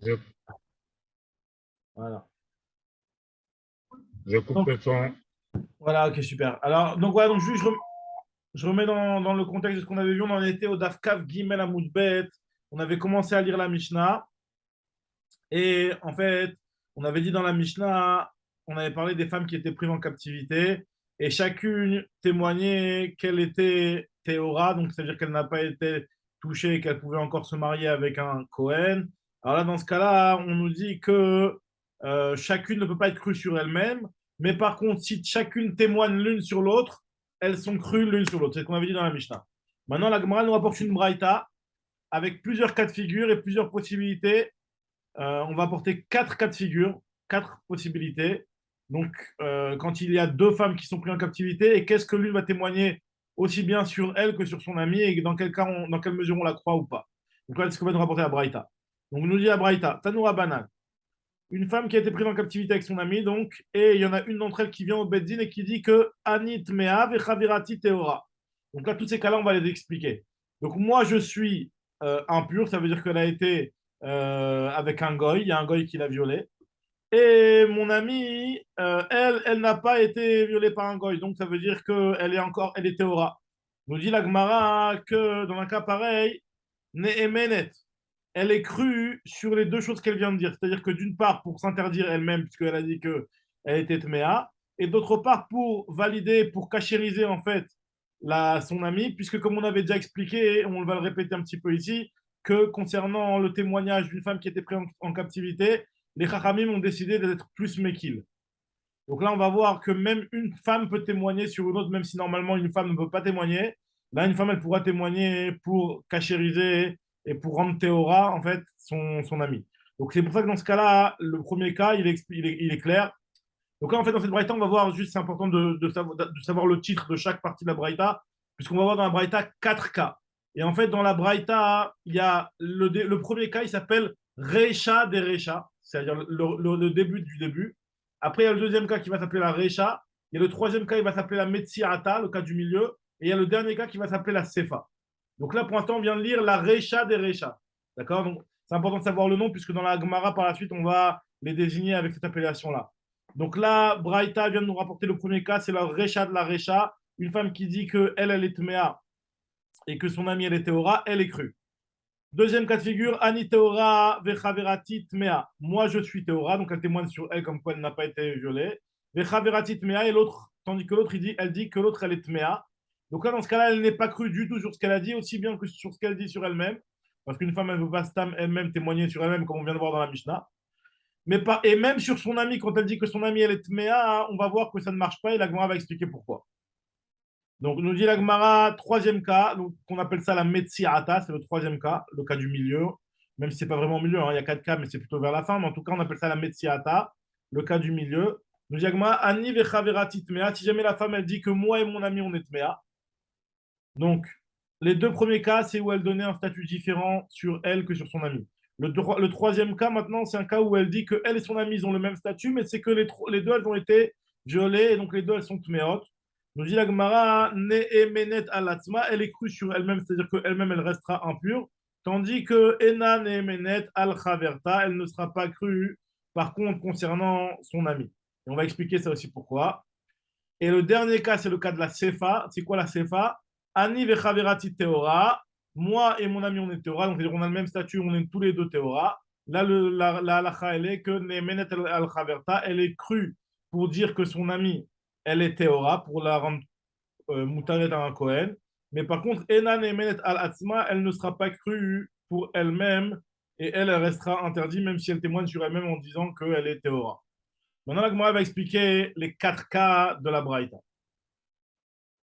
Je, Voilà. je coupe Donc, le son. voilà, ok, super. Alors, donc, voilà, donc, juste, je remets dans le contexte de ce qu'on avait vu. On en était au Daf Kaf Gimel Amud Bet. On avait commencé à lire la Mishnah. Et en fait, on avait dit dans la Mishnah, on avait parlé des femmes qui étaient prises en captivité. Et chacune témoignait qu'elle était Théora, donc c'est-à-dire qu'elle n'a pas été touchée et qu'elle pouvait encore se marier avec un Cohen. Alors là, dans ce cas-là, on nous dit que chacune ne peut pas être crue sur elle-même. Mais par contre, si chacune témoigne l'une sur l'autre, elles sont crues l'une sur l'autre. C'est ce qu'on avait dit dans la Mishnah. Maintenant, la Gemara nous rapporte une braïta avec plusieurs cas de figure et plusieurs possibilités. On va apporter quatre cas de figure, quatre possibilités. Donc, quand il y a deux femmes qui sont prises en captivité, et qu'est-ce que l'une va témoigner aussi bien sur elle que sur son ami, et dans quel cas, dans quelle mesure on la croit ou pas. Donc là, c'est ce qu'on va nous rapporter à Braïta. Donc, nous dit à Braïta, Tanoura Banan, une femme qui a été prise en captivité avec son ami, donc, et il y en a une d'entre elles qui vient au Beddin et qui dit que Anit Meav et Chavirati Teora. Donc là, tous ces cas-là, on va les expliquer. Donc, moi, je suis impur, ça veut dire qu'elle a été avec un goy, il y a un goy qui l'a violée. Et mon amie, elle n'a pas été violée par un goy, donc ça veut dire qu'elle est encore, elle est Théora. Nous dit la Gemara que dans un cas pareil, Nehemenet, elle est crue sur les deux choses qu'elle vient de dire. C'est-à-dire que d'une part, pour s'interdire elle-même, puisqu'elle a dit qu'elle était Tméa, et d'autre part, pour valider, pour cachériser en fait son amie, puisque comme on avait déjà expliqué, on va le répéter un petit peu ici, que concernant le témoignage d'une femme qui était prise en captivité, les Chachamim ont décidé d'être plus méquils. Donc là, on va voir que même une femme peut témoigner sur une autre, même si normalement une femme ne peut pas témoigner. Là, une femme, elle pourra témoigner pour cachériser et pour rendre théora, en fait, son ami. Donc c'est pour ça que dans ce cas-là, le premier cas, il est clair. Donc là, en fait, dans cette braïta, on va voir juste, c'est important de savoir le titre de chaque partie de la braïta, puisqu'on va voir dans la braïta quatre cas. Et en fait, dans la braïta, il y a le premier cas, il s'appelle Recha des Recha, c'est-à-dire le début du début. Après, il y a le deuxième cas qui va s'appeler la Recha. Il y a le troisième cas, il va s'appeler la Metsiata, le cas du milieu. Et il y a le dernier cas qui va s'appeler la Sefa. Donc là, pour l'instant, on vient de lire la Recha des Recha. D'accord. Donc, c'est important de savoir le nom, puisque dans la Gemara, par la suite, on va les désigner avec cette appellation-là. Donc là, Braïta vient de nous rapporter le premier cas, c'est la Recha de la Recha, une femme qui dit qu'elle, elle est Tméa et que son amie, elle est Théora, elle est crue. Deuxième cas de figure, Ani Théora Vechaverati Tméa. Moi, je suis Théora, donc elle témoigne sur elle comme quoi elle n'a pas été violée. Vechaverati Tméa et l'autre, tandis que l'autre, elle dit que l'autre, elle est Tméa. Donc là, dans ce cas-là, elle n'est pas crue du tout sur ce qu'elle a dit, aussi bien que sur ce qu'elle dit sur elle-même. Parce qu'une femme, elle ne peut pas elle-même témoigner sur elle-même, comme on vient de voir dans la Mishnah. Mais pas, et même sur son ami, quand elle dit que son ami elle est Tméa, on va voir que ça ne marche pas et la Gemara va expliquer pourquoi. Donc, nous dit la Gemara, troisième cas, donc, qu'on appelle ça la Metsiata, c'est le troisième cas, le cas du milieu, même si c'est pas vraiment au milieu, hein, il y a quatre cas, mais c'est plutôt vers la fin, mais en tout cas, on appelle ça la Metsiata, le cas du milieu. Nous dit la Gemara, Ani vechaverati Tméa, si jamais la femme elle dit que moi et mon ami on est Tméa, donc les deux premiers cas, c'est où elle donnait un statut différent sur elle que sur son ami. Le troisième cas, maintenant, c'est un cas où elle dit que elle et son ami, ils ont le même statut, mais c'est que les deux, elles ont été violées, et donc les deux, elles sont tméot. Nous dit la Gemara, Ne'emenet alatzma, elle est crue sur elle-même, c'est-à-dire qu'elle-même, elle restera impure, tandis que Ena Ne'emenet al chaverta, elle ne sera pas crue, par contre, concernant son ami. Et on va expliquer ça aussi pourquoi. Et le dernier cas, c'est le cas de la Sefa. C'est quoi la Sefa? Ani vechaverati Teora. Moi et mon ami, on est Teora. Donc, on a le même statut, on est tous les deux Teora. Là, la halakha, elle est que Nemenet al-Chaverta, elle est crue pour dire que son amie, elle est Teora, pour la rendre Moutaret à un Kohen. Mais par contre, Ena Nemenet al-Atzma, elle ne sera pas crue pour elle-même et elle restera interdite, même si elle témoigne sur elle-même en disant qu'elle est Teora. Maintenant, la Gemara va expliquer les quatre cas de la Braïta.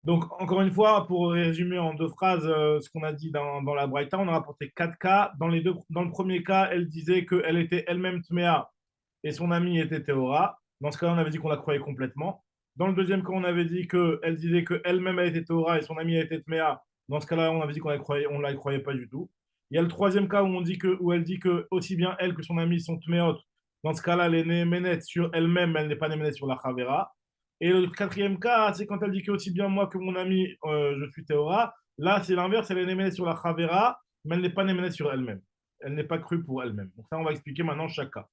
Donc, encore une fois, pour résumer en deux phrases ce qu'on a dit dans la Braïta, on a rapporté quatre cas. Dans le premier cas, elle disait qu'elle était elle-même Tméa et son ami était Théora. Dans ce cas, on avait dit qu'on la croyait complètement. Dans le deuxième cas, on avait dit qu'elle disait qu'elle-même elle était Théora et son ami était Tméa. Dans ce cas-là, on avait dit qu'on ne la croyait pas du tout. Il y a le troisième cas où elle dit que aussi bien elle que son ami sont Tméot. Dans ce cas-là, elle est Néménette sur elle-même, elle n'est pas Néménette sur la Chavera. Et le quatrième cas, c'est quand elle dit que aussi bien moi que mon ami, je suis Théora. Là, c'est l'inverse, elle est Néménette sur la Chavera, mais elle n'est pas Néménette sur elle-même. elle n'est pas crue pour elle-même. Donc ça, on va expliquer maintenant chaque cas.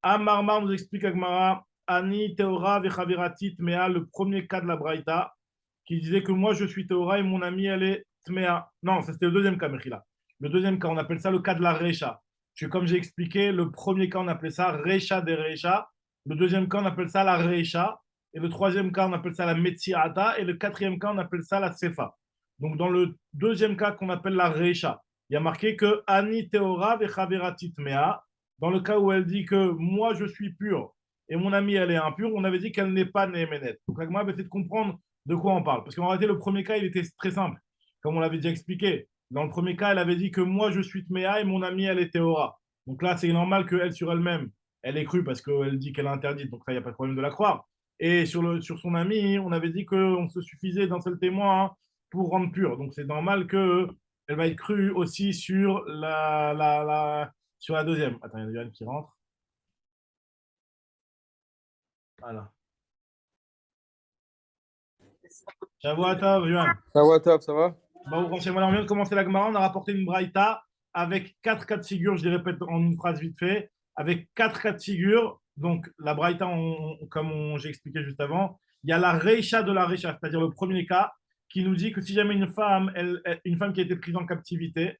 Amarmar nous explique Agmara, Ani Teora Vechaviratit Tmea, le premier cas de la Braïta, qui disait que moi je suis Teora et mon ami elle est Tmea. Non, ça c'était le deuxième cas, Mechila. Le deuxième cas, on appelle ça le cas de la Recha. Comme j'ai expliqué, le premier cas, on appelait ça Recha de Recha. Le deuxième cas, on appelle ça la Recha. Et le troisième cas, on appelle ça la Metsiata. Et le quatrième cas, on appelle ça la Sefa. Donc dans le deuxième cas qu'on appelle la Recha, il y a marqué que Ani Teora Vechaviratit Tmea. Dans le cas où elle dit que moi je suis pur et mon amie elle est impure, on avait dit qu'elle n'est pas Néhéménet. Donc Agma avait fait de comprendre de quoi on parle. Parce qu'en réalité, le premier cas, il était très simple, comme on l'avait déjà expliqué. Dans le premier cas, elle avait dit que moi je suis Tméa et mon amie elle est Théora. Donc là, c'est normal qu'elle sur elle-même, elle est crue parce qu'elle dit qu'elle est interdite. Donc là, il n'y a pas de problème de la croire. Et sur son amie, on avait dit qu'on se suffisait d'un seul témoin pour rendre pur. Donc c'est normal qu'elle va être crue aussi sur sur la deuxième. Attends, il y a Yann qui rentre. Voilà. Ciao à toi, Yoann. Ça va, top, ça va? Bon, voilà, on vient de commencer la Gemara. On a rapporté une Braïta avec 4 cas de figure. Je les répète en une phrase vite fait. Avec 4 cas de figure. Donc, la Braïta, comme j'ai expliqué juste avant, il y a la Reisha de la Reisha, c'est-à-dire le premier cas, qui nous dit que si jamais une femme, une femme qui a été prise en captivité,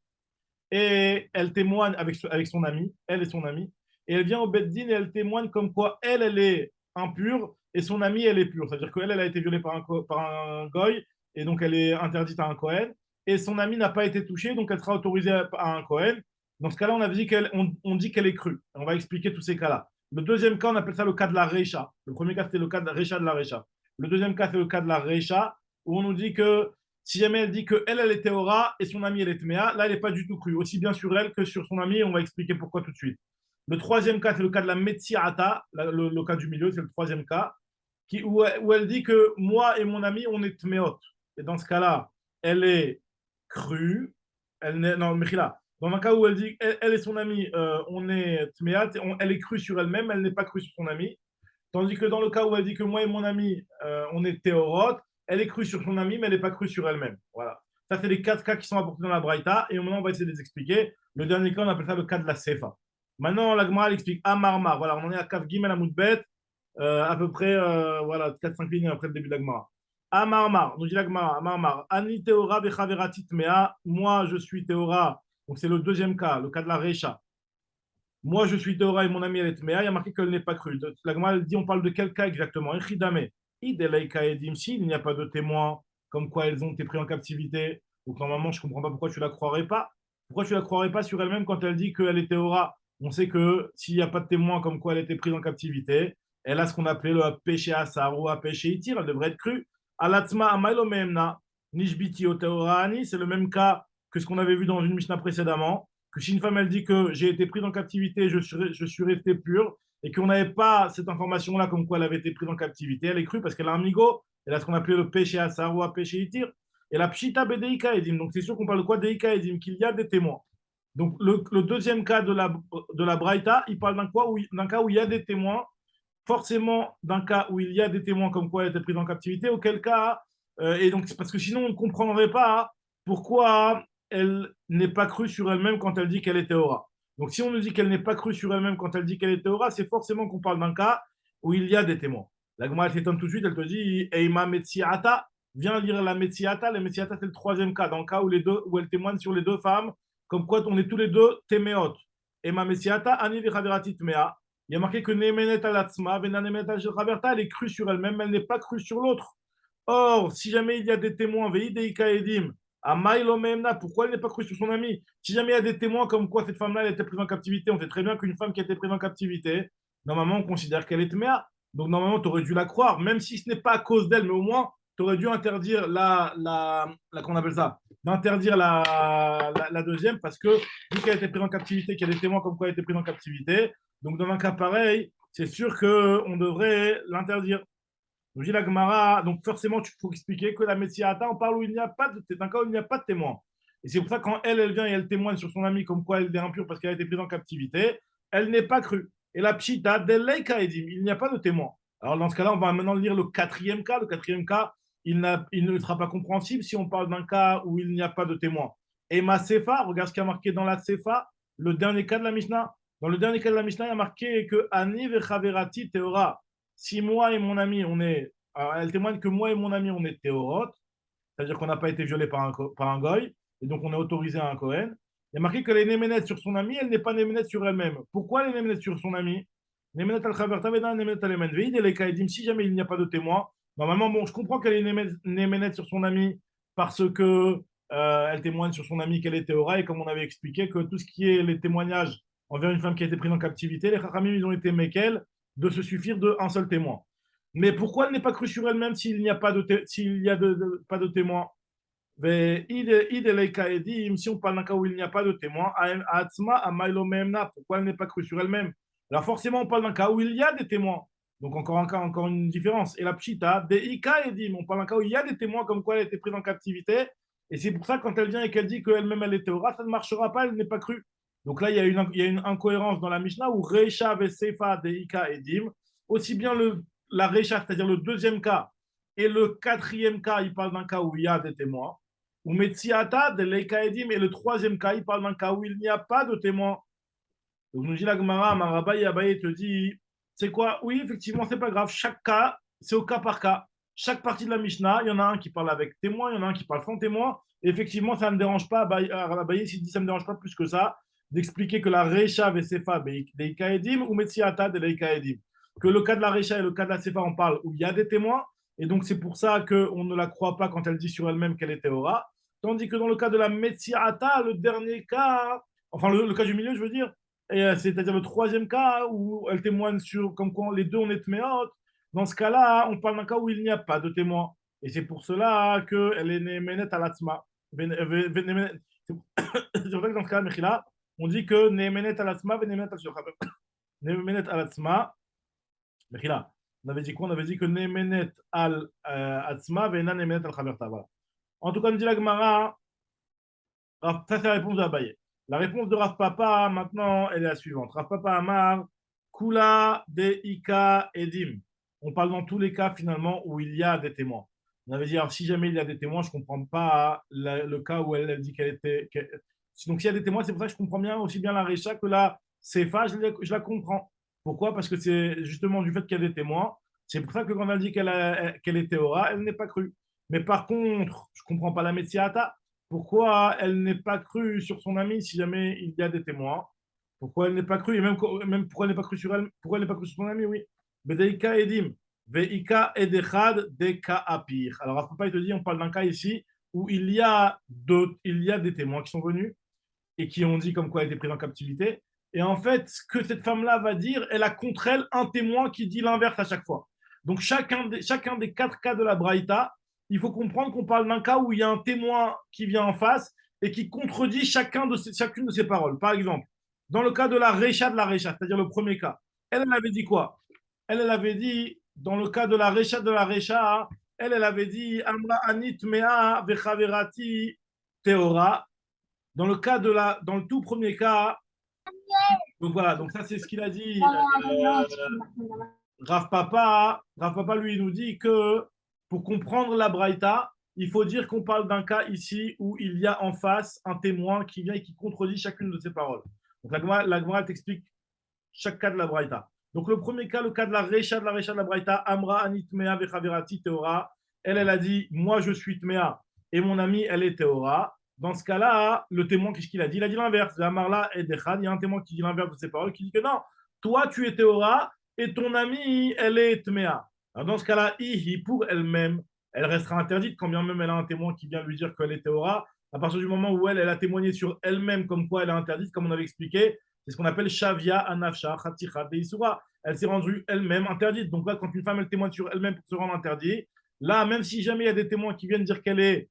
et elle témoigne avec son ami, elle et son ami, et elle vient au Beddin et elle témoigne comme quoi elle est impure et son amie, elle est pure. C'est-à-dire qu'elle, elle a été violée par un goy et donc elle est interdite à un Cohen, et son amie n'a pas été touchée, donc elle sera autorisée à un Cohen. Dans ce cas-là, on dit qu'elle est crue. On va expliquer tous ces cas-là. Le deuxième cas, on appelle ça le cas de la Recha. Le premier cas, c'était le cas de la Recha de la Recha. Le deuxième cas, c'est le cas de la Recha, où on nous dit que si jamais elle dit qu'elle, elle est Théora et son amie, elle est Tméa, là, elle n'est pas du tout crue, aussi bien sur elle que sur son amie. On va expliquer pourquoi tout de suite. Le troisième cas, c'est le cas de la Metsiata, le cas du milieu, c'est le troisième cas, où elle dit que moi et mon ami, on est Tméot. Et dans ce cas-là, elle est crue. Non, Mechila. Dans un cas où elle dit elle et son ami, on est Tméat, elle est crue sur elle-même, elle n'est pas crue sur son ami. Tandis que dans le cas où elle dit que moi et mon ami, on est Théorote, elle est crue sur son ami, mais elle n'est pas crue sur elle-même. Voilà. Ça, c'est les 4 cas qui sont apportés dans la Braïta. Et maintenant, on va essayer de les expliquer. Le dernier cas, on appelle ça le cas de la Sefa. Maintenant, la Gemara explique Amarmar. Voilà, on en est à Kaf Gimel Amoudbet, à peu près voilà, 4-5 lignes après le début de la Gemara. Amarmar, nous dit la Gemara, Amarmar. Ani Théora Bechaverati Tmea. Moi, je suis Théora. Donc, c'est le deuxième cas, le cas de la Recha. Moi, je suis Théora et mon ami elle est Tméa. Il y a marqué qu'elle n'est pas crue. La Gemara dit on parle de quel cas exactement? Echidame. Ideleika edim, s'il n'y a pas de témoins comme quoi elles ont été prises en captivité. Donc, normalement, je ne comprends pas pourquoi tu ne la croirais pas. Pourquoi tu ne la croirais pas sur elle-même quand elle dit qu'elle est Théora? On sait que s'il n'y a pas de témoins comme quoi elle a été prise en captivité, elle a ce qu'on appelait le péché asar ou péché itir, elle devrait être crue. Alatzma amailo meemna, nishbiti o Théorani, c'est le même cas que ce qu'on avait vu dans une Mishnah précédemment, que si une femme elle dit que j'ai été prise en captivité, je suis restée pure, et qu'on n'avait pas cette information-là comme quoi elle avait été prise en captivité, elle est crue parce qu'elle a un migo, elle a ce qu'on appelait le péché asar ou péché itir, et la pshita bedeika edim. Donc c'est sûr qu'on parle de quoi deika edim, qu'il y a des témoins. Donc le deuxième cas de la Braïta, il parle d'un cas où il y a des témoins, forcément d'un cas où il y a des témoins comme quoi elle était prise en captivité, auquel cas, et donc parce que sinon on ne comprendrait pas pourquoi elle n'est pas crue sur elle-même quand elle dit qu'elle est Théora. Donc si on nous dit qu'elle n'est pas crue sur elle-même quand elle dit qu'elle est Théora, c'est forcément qu'on parle d'un cas où il y a des témoins. La Gemara elle s'étonne tout de suite, elle te dit Eima Metsiata, viens lire la Metsiata. La Metsiata c'est le troisième cas, dans le cas où elle témoigne sur les deux femmes, comme quoi on est tous les deux Téméot. Eima Metsiata, Ani Vichaverati Tmea. Il y a marqué que Nemenet alatzma, Venanemet al elle est crue sur elle-même, elle n'est pas crue sur l'autre. Or, si jamais il y a des témoins, Veideika Edim, à Maïlo Memna, pourquoi elle n'est pas crue sur son ami? Si jamais il y a des témoins comme quoi cette femme-là, elle était prise en captivité, on sait très bien qu'une femme qui a été prise en captivité, normalement, on considère qu'elle est Tméa. Donc, normalement, tu aurais dû la croire, même si ce n'est pas à cause d'elle, mais au moins, tu aurais dû interdire qu'on appelle ça, d'interdire la deuxième, parce que vu qu'elle a été prise en captivité, qu'il y a des témoins comme quoi elle a été prise en captivité, donc dans un cas pareil, c'est sûr qu'on devrait l'interdire. Donc, dit la Gemara, donc forcément, il faut expliquer que la Metsiata, on parle où il n'y a pas d'un cas où il n'y a pas de témoin. Et c'est pour ça que quand elle vient et elle témoigne sur son amie comme quoi elle est impure parce qu'elle a été prise en captivité, elle n'est pas crue. Et la Pshita, Deleika Edim, il n'y a pas de témoin. Alors dans ce cas-là, on va maintenant lire le quatrième cas. Le quatrième cas, il ne sera pas compréhensible si on parle d'un cas où il n'y a pas de témoin. Et ma Sefa, regarde ce qui a marqué dans la Sefa, le dernier cas de la Mishnah. Dans le dernier cas de la Mishnah, il y a marqué que Ani vechaverati teora. Si moi et mon ami, on est. Alors, elle témoigne que moi et mon ami, on est théorotes, c'est-à-dire qu'on n'a pas été violé par un goy, et donc on est autorisé à un Kohen. Il y a marqué que les néménettes sur son ami, elle n'est pas néménette sur elle-même. Pourquoi les néménettes sur son ami? Néménette al-Khaverta Veda, néménette al-Emen. Et les Kaedim, si jamais il n'y a pas de témoin, normalement, bon, je comprends qu'elle est néménette sur son ami parce que elle témoigne sur son ami qu'elle est théora, et comme on avait expliqué, que tout ce qui est les témoignages envers une femme qui a été prise en captivité, les Chachamim, ils ont été méquels de se suffire d'un seul témoin. Mais pourquoi elle n'est pas crue sur elle-même s'il n'y a pas pas de témoin? Si on parle d'un cas où il n'y a pas de témoin, pourquoi elle n'est pas crue sur elle-même? Alors forcément, on parle d'un cas où il y a des témoins. Donc encore un cas, encore une différence. Et la pshita, on parle d'un cas où il y a des témoins comme quoi elle a été prise en captivité. Et c'est pour ça que quand elle vient et qu'elle dit qu'elle-même elle est théora, ça ne marchera pas, elle n'est pas crue. Donc là, il y a une incohérence dans la Mishnah où Reisha Vesefa Deika Edim, aussi bien la Reisha, c'est-à-dire le deuxième cas, et le quatrième cas, il parle d'un cas où il y a des témoins. Ou Metsiata de l'Ekaedim, et le troisième cas, il parle d'un cas où il n'y a pas de témoin. Donc nous dit la Gemara, Marabaye Abaye te dit, c'est quoi? Oui, effectivement, c'est pas grave. Chaque cas, c'est au cas par cas. Chaque partie de la Mishnah, il y en a un qui parle avec témoin, il y en a un qui parle sans témoin. Et effectivement, ça ne me dérange pas, Abaye, s'il dit ça ne me dérange pas plus que ça, d'expliquer que la Recha Vesefa des Kaedim ou Metsiata de l'Ekaedim. Que le cas de la Recha et le cas de la Sefa, on parle où il y a des témoins. Et donc, c'est pour ça qu'on ne la croit pas quand elle dit sur elle-même qu'elle est théora. Tandis que dans le cas de la Metsiata, le dernier cas, enfin le cas du milieu, je veux dire, c'est-à-dire le troisième cas où elle témoigne sur comme quoi les deux on est tméot. Dans ce cas-là, on parle d'un cas où il n'y a pas de témoin. Et c'est pour cela qu'elle est néménette à l'atzma. C'est pour ça que dans ce cas-là, Mechila, on dit que néménette à l'atzma, néménette al néménette à l'atzma. Mechila, on avait dit quoi? On avait dit que néménette al atzma, vena néménette al chaverta. Voilà. En tout cas, on dit la Gemara, ça c'est la réponse de Abaye. La réponse de Rav Papa, maintenant, elle est la suivante. Rav Papa Amar, Kula de Ika Edim. On parle dans tous les cas, finalement, où il y a des témoins. On avait dit, alors, si jamais il y a des témoins, je ne comprends pas le cas où elle dit qu'elle était. Donc, s'il y a des témoins, c'est pour ça que je comprends bien aussi bien la Recha que la Sefa, je la comprends. Pourquoi? Parce que c'est justement du fait qu'il y a des témoins. C'est pour ça que quand elle dit qu'elle est théora, elle n'est pas crue. Mais par contre, je ne comprends pas la Metsiata. Pourquoi elle n'est pas crue sur son ami si jamais il y a des témoins? Pourquoi elle n'est pas crue? Et même pourquoi elle n'est pas crue sur elle? Pourquoi elle n'est pas crue sur son ami? Oui. Bedeika edim. Veika edechad deka apir. Alors, à papa, il te dit, on parle d'un cas ici où il y a des témoins qui sont venus et qui ont dit comme quoi elle était prise en captivité. Et en fait, ce que cette femme-là va dire, elle a contre elle un témoin qui dit l'inverse à chaque fois. Donc, chacun des quatre cas de la Braïta, il faut comprendre qu'on parle d'un cas où il y a un témoin qui vient en face et qui contredit chacune de ses paroles. Par exemple, dans le cas de la Recha, c'est-à-dire le premier cas, elle avait dit quoi? Elle avait dit, dans le cas de la Recha, elle avait dit Amra anit mea vechaverati teora. Dans le tout premier cas, donc voilà, donc ça c'est ce qu'il a dit. Rav Papa lui nous dit que pour comprendre la Braïta, il faut dire qu'on parle d'un cas ici où il y a en face un témoin qui vient et qui contredit chacune de ses paroles. Donc la Gemara t'explique chaque cas de la Braïta. Donc le premier cas, le cas de la Recha de la Braïta, Amra Anit Mea Vechaverati Teora. Elle a dit, moi je suis Tmea et mon ami, elle est Teora. Dans ce cas-là, le témoin, qu'est-ce qu'il a dit? Il a dit l'inverse. Amarla et Dechad, il y a un témoin qui dit l'inverse de ses paroles, qui dit que non, toi tu es Teora et ton amie, elle est Tmea. Alors dans ce cas-là, pour elle-même, elle restera interdite, quand bien même elle a un témoin qui vient lui dire qu'elle est Teora. À partir du moment où elle a témoigné sur elle-même comme quoi elle est interdite, comme on avait expliqué, c'est ce qu'on appelle Shavia, Anafsha, Khaticha, Deisura. Elle s'est rendue elle-même interdite. Donc là, quand une femme elle témoigne sur elle-même pour se rendre interdite, là, même si jamais il y a des témoins qui viennent dire qu'elle est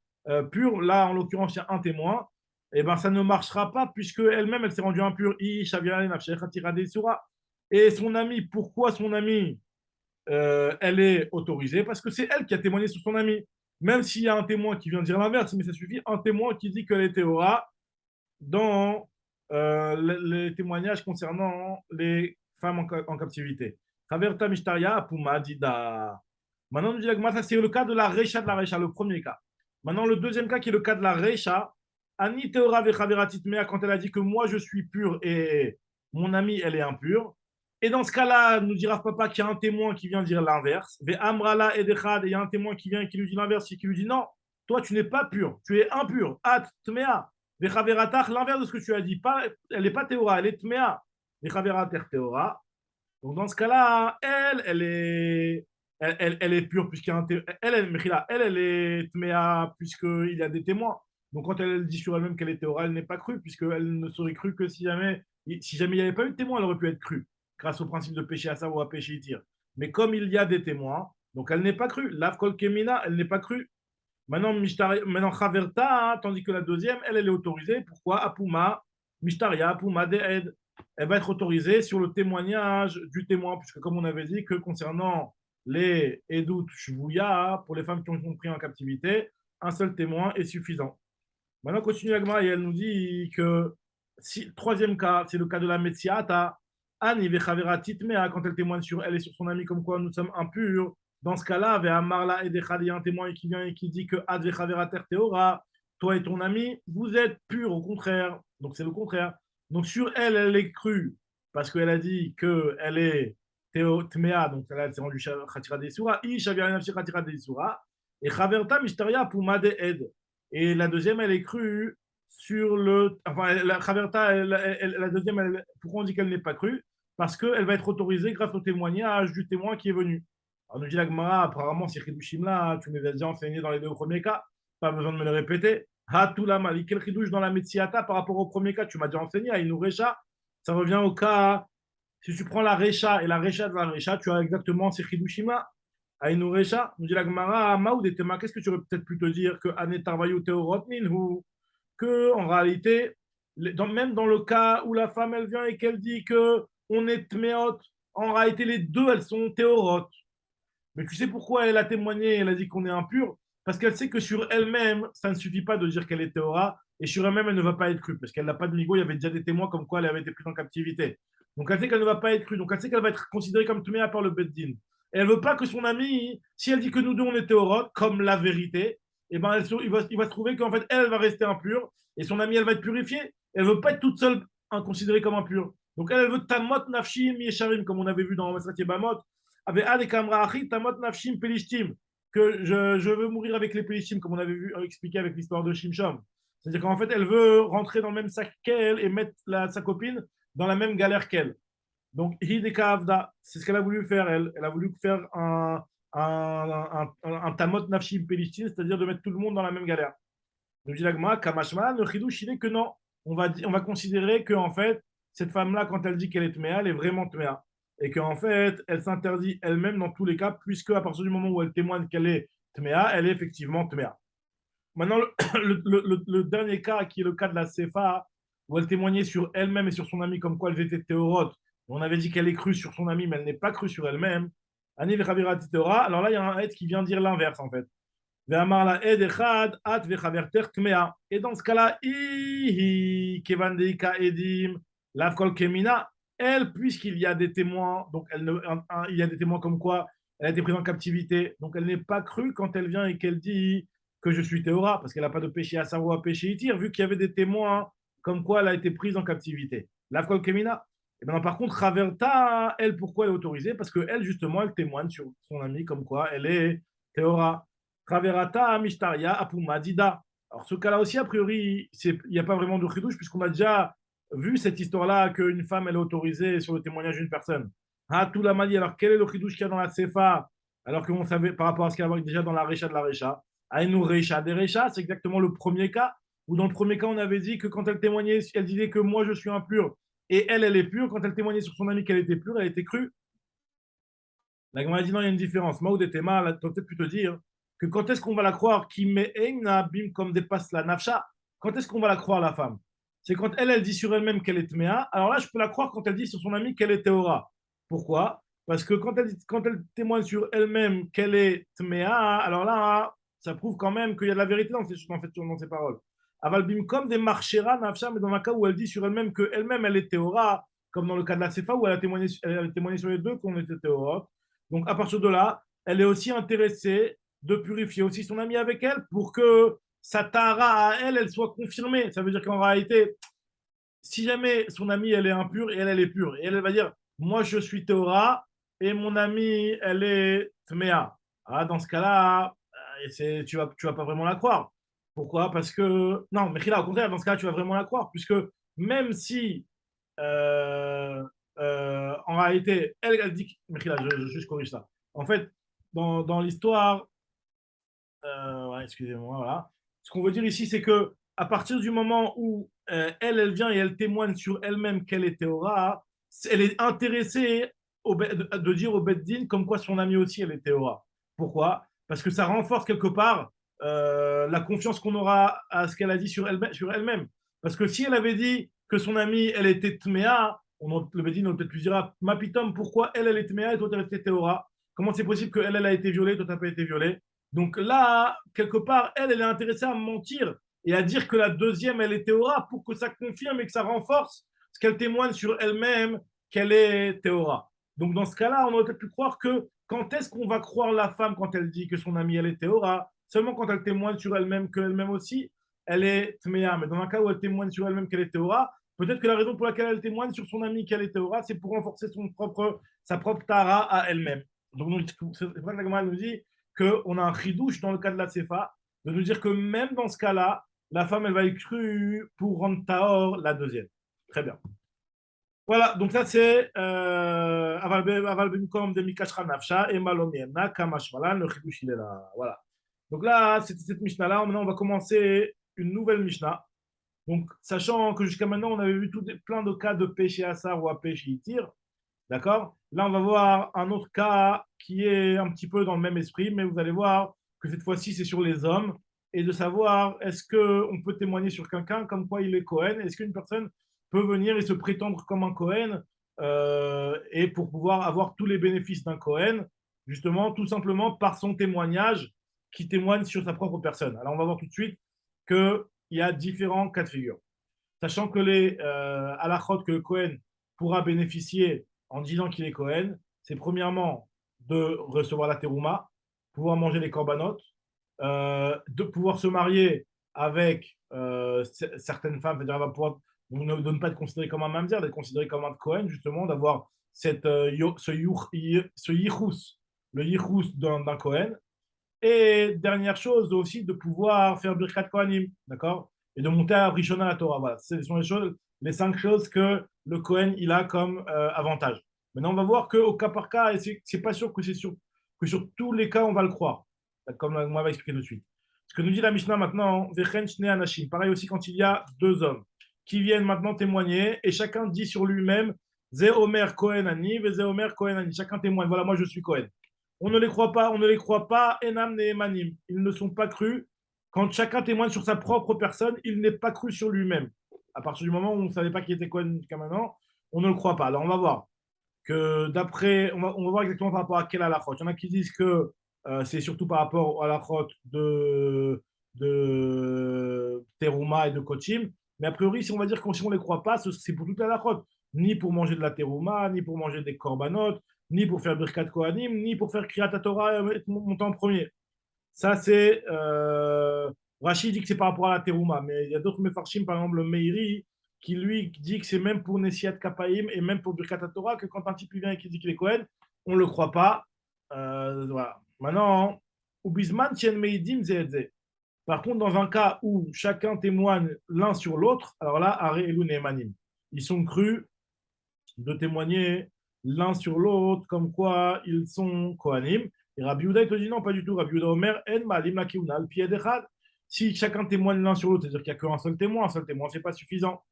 pure, là, en l'occurrence, il y a un témoin, et ben ça ne marchera pas puisque elle-même elle s'est rendue impure. Shavia, Anafsha, Khaticha, Deisura. Et son amie, pourquoi son amie elle est autorisée? Parce que c'est elle qui a témoigné sur son amie. Même s'il y a un témoin qui vient dire l'inverse, mais ça suffit, un témoin qui dit qu'elle est théora dans les témoignages concernant les femmes en captivité. Traverta Mishtaria Puma Dida. Maintenant, nous dit ça c'est le cas de la Recha, le premier cas. Maintenant, le deuxième cas qui est le cas de la Recha, Ani Teora Vechaveratit Mea, quand elle a dit que moi je suis pur et mon amie elle est impure. Et dans ce cas-là, nous dira papa qu'il y a un témoin qui vient dire l'inverse. Ve Amrala Edechad, et il y a un témoin qui vient et qui lui dit l'inverse, qui lui dit non, toi tu n'es pas pur, tu es impur. At Tmea. Vechaveratach, l'inverse de ce que tu as dit. Pas, elle n'est pas Teora, elle est Tmea. Vechaveratach Teora. Donc dans ce cas-là, elle est pure puisqu'il y a un elle est tméa puisqu'il y a des témoins. Donc quand elle dit sur elle-même qu'elle est théora, elle n'est pas crue puisqu'elle ne serait crue que si jamais il n'y avait pas eu de témoins, elle aurait pu être crue grâce au principe de péché à ça ou à péché itir. Mais comme il y a des témoins, donc elle n'est pas crue. Lav kol kemina, elle n'est pas crue. Maintenant Chaverta, hein, tandis que la deuxième, elle est autorisée. Pourquoi Apuma, Mishtaria, Apuma, Deed. Elle va être autorisée sur le témoignage du témoin, puisque comme on avait dit que concernant les Edut Shvuya, pour les femmes qui ont été prises en captivité, un seul témoin est suffisant. Maintenant, continue Agma et elle nous dit que troisième cas, c'est le cas de la Metsiata. Ani vechavera titmea, quand elle témoigne sur elle et sur son ami comme quoi nous sommes impurs. Dans ce cas-là, Amarla et il y a un témoin qui vient et qui dit que Ad vechavera teora, toi et ton ami, vous êtes purs, au contraire. Donc c'est le contraire. Donc sur elle, elle est crue parce qu'elle a dit qu'elle est tmea, donc elle s'est rendue chatira de Isura. Isha vient chatira de Isura. Et chaverta mishtaria puma de ed. Et la deuxième, elle est crue sur le. Enfin, la Chaverta, la deuxième, pourquoi on dit qu'elle n'est pas crue? Parce qu'elle va être autorisée grâce au témoignage du témoin qui est venu. Alors, nous dit la Gemara, apparemment, c'est Chidushim là, tu m'avais déjà enseigné dans les deux premiers cas, pas besoin de me le répéter. Hatou mali, quel Chidush dans la Metsiata par rapport au premier cas, tu m'as déjà enseigné, à Inurecha, ça revient au cas. Si tu prends la Recha et la Recha de la Recha, tu as exactement ces Chidushim là. Aïnourecha, nous dit la Gemara, Maoud et Tema, qu'est-ce que tu aurais peut-être pu te dire que Anetarvayu Teorotnin ou que en réalité, même dans le cas où la femme elle vient et qu'elle dit que on est Tmeot, en réalité les deux elles sont Théorotes. Mais tu sais pourquoi elle a témoigné, elle a dit qu'on est impur? Parce qu'elle sait que sur elle-même, ça ne suffit pas de dire qu'elle est Théora, et sur elle-même, elle ne va pas être crue, parce qu'elle n'a pas de migo, il y avait déjà des témoins comme quoi elle avait été prise en captivité. Donc elle sait qu'elle ne va pas être crue, donc elle sait qu'elle va être considérée comme Tméa par le Beddin. Et elle ne veut pas que son amie, si elle dit que nous deux on est Théorotes, comme la vérité, et ben il va se trouver qu'en fait elle va rester impure, et son amie elle va être purifiée. Elle ne veut pas être toute seule considérée comme impure. Donc elle veut Tamot Nafshim Yesharim, comme on avait vu dans Masrat Bamot, avec Tamot Nafshim Pelishtim, que je veux mourir avec les Pelishtim, comme on avait vu expliqué avec l'histoire de Shimshon. C'est-à-dire qu'en fait, elle veut rentrer dans le même sac qu'elle et mettre sa copine dans la même galère qu'elle. Donc, Hideka Avda, c'est ce qu'elle a voulu faire, elle. Elle a voulu faire un Tamot Nafshim Pelishtim, c'est-à-dire de mettre tout le monde dans la même galère. Donc, dit l'agma, Kamashma, le Chidouch, il est que non. On va considérer que, en fait, cette femme-là, quand elle dit qu'elle est Tméa, elle est vraiment Tméa et qu'en fait, elle s'interdit elle-même dans tous les cas, puisque à partir du moment où elle témoigne qu'elle est Tméa, elle est effectivement Tméa. Maintenant, le dernier cas, qui est le cas de la Sefa, où elle témoignait sur elle-même et sur son ami comme quoi elles étaient théorotes. On avait dit qu'elle est crue sur son ami, mais elle n'est pas crue sur elle-même. Ani vechavira titeora. Alors là, il y a un aide qui vient dire l'inverse, en fait. Ve'amar la ed echad at vechaverter tmea. Et dans ce cas-là, ihi kevan deika edim lav kol kemina. Elle, puisqu'il y a des témoins, donc il y a des témoins comme quoi elle a été prise en captivité, donc elle n'est pas crue quand elle vient et qu'elle dit que je suis Théora, parce qu'elle n'a pas de péché à savoir à péché itir, vu qu'il y avait des témoins comme quoi elle a été prise en captivité. Lav kol kemina. Et maintenant, par contre, Raverta, elle, pourquoi elle est autorisée? Parce qu'elle, justement, elle témoigne sur son ami comme quoi elle est Théora. Traverata, Mishtaria, Apuma, Dida. Alors, ce cas-là aussi, a priori, il n'y a pas vraiment de chidouche, puisqu'on a déjà vu cette histoire-là qu'une femme, elle est autorisée sur le témoignage d'une personne. Ah, tout la malie. Alors, quel est le chidouche qu'il y a dans la Sefa? Alors qu'on savait, par rapport à ce qu'il y avait déjà dans la Recha de la Recha. Aïnou Recha des Recha, c'est exactement le premier cas, où dans le premier cas, on avait dit que quand elle témoignait, elle disait que moi, je suis impur, et elle est pure. Quand elle témoignait sur son ami qu'elle était pure, elle était crue. La Gemara dit non, il y a une différence. Maoud et Tema, tu peut-être pu te dire que quand est-ce qu'on va la croire qui met bim comme dépasse la nafsha. Quand est-ce qu'on va la croire, la femme? C'est quand elle dit sur elle-même qu'elle est tméa. Alors là, je peux la croire quand elle dit sur son ami qu'elle est théora. Pourquoi? Parce que quand elle témoigne sur elle-même qu'elle est tméa, alors là, ça prouve quand même qu'il y a de la vérité dans ses paroles. Aval bim comme des marchera nafsha, mais dans un cas où elle dit sur elle-même qu'elle-même elle est théora, comme dans le cas de la Sefa où elle a témoigné sur les deux qu'on était théora. Donc à partir de là, elle est aussi intéressée de purifier aussi son ami avec elle pour que sa Tahara à elle, elle soit confirmée. Ça veut dire qu'en réalité, si jamais son amie, elle est impure et elle est pure, et elle va dire, moi, je suis Théora et mon amie, elle est Tméa. Ah, dans ce cas-là, tu vas pas vraiment la croire. Pourquoi? Parce que, non, mais là, au contraire, dans ce cas-là, tu vas vraiment la croire, puisque même si, euh, en réalité, elle dit, mais là, je juste corrige ça. En fait, dans l'histoire, ouais, excusez-moi, voilà. Ce qu'on veut dire ici, c'est que à partir du moment où elle vient et elle témoigne sur elle-même qu'elle est Théora, elle est intéressée de dire au Beddin comme quoi son amie aussi, elle est Théora. Pourquoi? Parce que ça renforce quelque part la confiance qu'on aura à ce qu'elle a dit sur elle-même. Parce que si elle avait dit que son amie, elle était Tméa, le Beddin aurait peut-être pu dire, ma pitom, pourquoi elle est Tméa et toi, tu es Théora? Comment c'est possible qu'elle, elle a été violée, toi, tu n'as pas été violée? Donc là, quelque part, elle est intéressée à mentir et à dire que la deuxième, elle est Théora pour que ça confirme et que ça renforce ce qu'elle témoigne sur elle-même qu'elle est Théora. Donc dans ce cas-là, on aurait peut-être pu croire que quand est-ce qu'on va croire la femme quand elle dit que son amie, elle est Théora? Seulement quand elle témoigne sur elle-même qu'elle-même aussi, elle est Tméa. Mais dans un cas où elle témoigne sur elle-même qu'elle est Théora, peut-être que la raison pour laquelle elle témoigne sur son amie qu'elle est Théora, c'est pour renforcer sa propre Tara à elle-même. Donc c'est pour ça que la Gemara nous dit qu'on a un chidouche dans le cas de la Tsefa, de nous dire que même dans ce cas-là, la femme, elle va être crue pour rendre Tahor la deuxième. Très bien. Voilà, donc ça c'est Aval Benkom de Mikashra Nafsha et Malomiemna Kamashmalan, le chidouche il est là. Voilà. Donc là, c'était cette Mishnah-là. Maintenant, on va commencer une nouvelle Mishnah. Donc, sachant que jusqu'à maintenant, on avait vu plein de cas de péché Assar ou à péché Itir. D'accord? Là, on va voir un autre cas qui est un petit peu dans le même esprit, mais vous allez voir que cette fois-ci, c'est sur les hommes et de savoir est-ce qu'on peut témoigner sur quelqu'un comme quoi il est Cohen? Est-ce qu'une personne peut venir et se prétendre comme un Cohen et pour pouvoir avoir tous les bénéfices d'un Cohen, justement, tout simplement par son témoignage qui témoigne sur sa propre personne. Alors, on va voir tout de suite qu'il y a différents cas de figure. Sachant que les halachot que le Cohen pourra bénéficier en disant qu'il est Cohen, c'est premièrement de recevoir la terouma, pouvoir manger les corbanotes, de pouvoir se marier avec certaines femmes, c'est-à-dire pouvoir de ne pas être considéré comme un mamzer, d'être considéré comme un Cohen, justement, d'avoir ce yichus, le yichus d'un Cohen. Et dernière chose aussi, de pouvoir faire Birkat Kohanim, d'accord? Et de monter à Rishon à la Torah. Voilà, ce sont les choses, les 5 choses que le Kohen il a comme avantage. Maintenant, on va voir qu'au cas par cas, et c'est pas sûr que que sur tous les cas, on va le croire, comme on va expliquer tout de suite. Ce que nous dit la Mishnah maintenant, Vechen Shne Anashim, pareil aussi quand il y a 2 hommes qui viennent maintenant témoigner et chacun dit sur lui-même, Ze Omer Kohen Ani, Ze Omer Kohen Ani. Chacun témoigne, voilà, moi je suis Kohen. On ne les croit pas, on ne les croit pas, Enam ne Emanim. Ils ne sont pas crus. Quand chacun témoigne sur sa propre personne, il n'est pas cru sur lui-même. À partir du moment où on ne savait pas qui était Cohen jusqu'à maintenant, on ne le croit pas. Alors on va voir que d'après, on va voir exactement par rapport à quel halachot. Il y en a qui disent que c'est surtout par rapport au halachot de Teruma et de Kochim. Mais a priori, si on va dire que si on ne les croit pas, c'est pour toute la halachot. Ni pour manger de la Teruma, ni pour manger des korbanot, ni pour faire Birkat Kohanim, ni pour faire Kriyat Torah et monter en premier. Ça, c'est. Rachid dit que c'est par rapport à la Teruma, mais il y a d'autres Mefarshim, par exemple le Meiri, qui lui dit que c'est même pour Nesiat Kapaim et même pour Birkat Torah, que quand un type vient et qui dit qu'il est Kohen, on ne le croit pas. Voilà. Maintenant, Ubizman Tien Meidim Zedze. Par contre, dans un cas où chacun témoigne l'un sur l'autre, alors là, Are Elu Nehemanim. Ils sont crus de témoigner l'un sur l'autre, comme quoi ils sont Kohanim. Et Rabbi Yehuda, il te dit non, pas du tout. Rabbi Yehuda Omer, En Malim la Kiuna, al pied d'Echad. Si chacun témoigne l'un sur l'autre, c'est-à-dire qu'il n'y a qu'un seul témoin, c'est pas suffisant.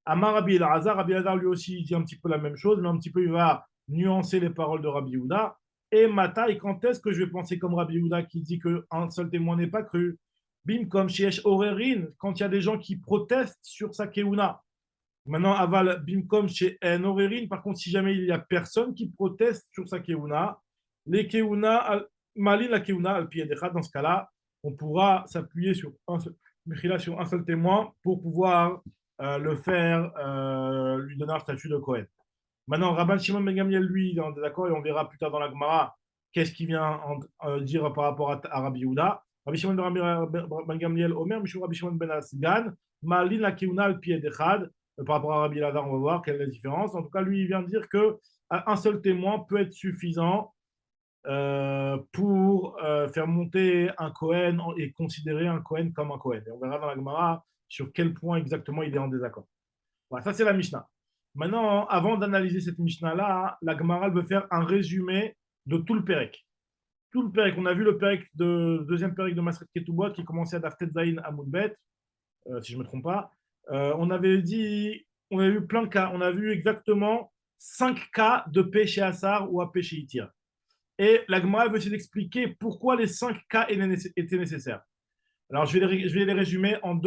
Amar Rabbi Elazar, Rabbi Elazar lui aussi, il dit un petit peu la même chose, mais un petit peu, il va nuancer les paroles de Rabbi Yehuda. Et Matai, quand est-ce que je vais penser comme Rabbi Yehuda qui dit qu'un seul témoin n'est pas cru? Bim, comme Shiesh Orerin, quand il y a des gens qui protestent sur sa Keuna. Maintenant, aval bimkom chez Norerin, par contre, si jamais il n'y a personne qui proteste sur sa keuna, les keuna, malin la keuna al piedra, dans ce cas-là, on pourra s'appuyer sur un seul témoin pour pouvoir le faire, lui donner un statut de Kohen. Maintenant, Rabban Shimon Ben Gamliel, lui, il est d'accord et on verra plus tard dans la Gemara qu'est-ce qu'il vient dire par rapport à Rabbi Yehuda. Rabbi Shimon ben Gamliel Omer, Mishum Rabbi Shimon ben Asgan, Ma'alin la Keuna al pied d'Echad. Par rapport à Rabbi Elazar, on va voir quelle est la différence. En tout cas, lui, il vient de dire que un seul témoin peut être suffisant pour faire monter un Kohen et considérer un Kohen comme un Kohen. Et on verra dans la Gemara sur quel point exactement il est en désaccord. Voilà, ça c'est la Mishnah. Maintenant, avant d'analyser cette Mishnah-là, la Gemara veut faire un résumé de tout le Pérek. Tout le Pérek, on a vu le Pérek le deuxième Pérek de Masret Ketubot qui commençait à Daftet Zayin à Moudbet, si je ne me trompe pas. On avait vu plein de cas. On a vu exactement 5 cas de péché Assar ou à péché Itir. Et la Gemara veut essayer d'expliquer pourquoi les 5 cas étaient nécessaires. Alors, je vais les résumer en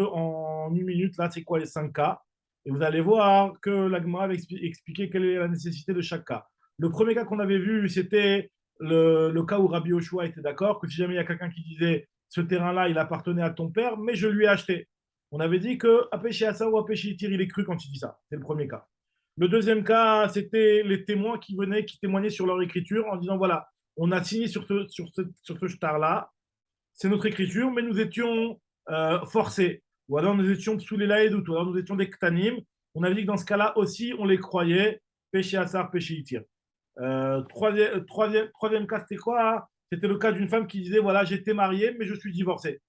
une minute. Là, c'est quoi les 5 cas? Et vous allez voir que la Gemara va expliquer quelle est la nécessité de chaque cas. Le premier cas qu'on avait vu, c'était le cas où Rabbi Yoshua était d'accord que si jamais il y a quelqu'un qui disait ce terrain-là, il appartenait à ton père, mais je lui ai acheté. On avait dit que Apéché Assa ou Apéché Itir, il est cru quand il dit ça. C'est le premier cas. Le deuxième cas, c'était les témoins qui témoignaient sur leur écriture en disant voilà, on a signé sur ce shtar-là, c'est notre écriture, mais nous étions forcés. Ou alors nous étions sous les laïdout, ou alors nous étions des ktanim. On avait dit que dans ce cas-là aussi, on les croyait, péché assar, péché itir. Troisième cas, c'était quoi? C'était le cas d'une femme qui disait voilà, j'étais mariée, mais je suis divorcée.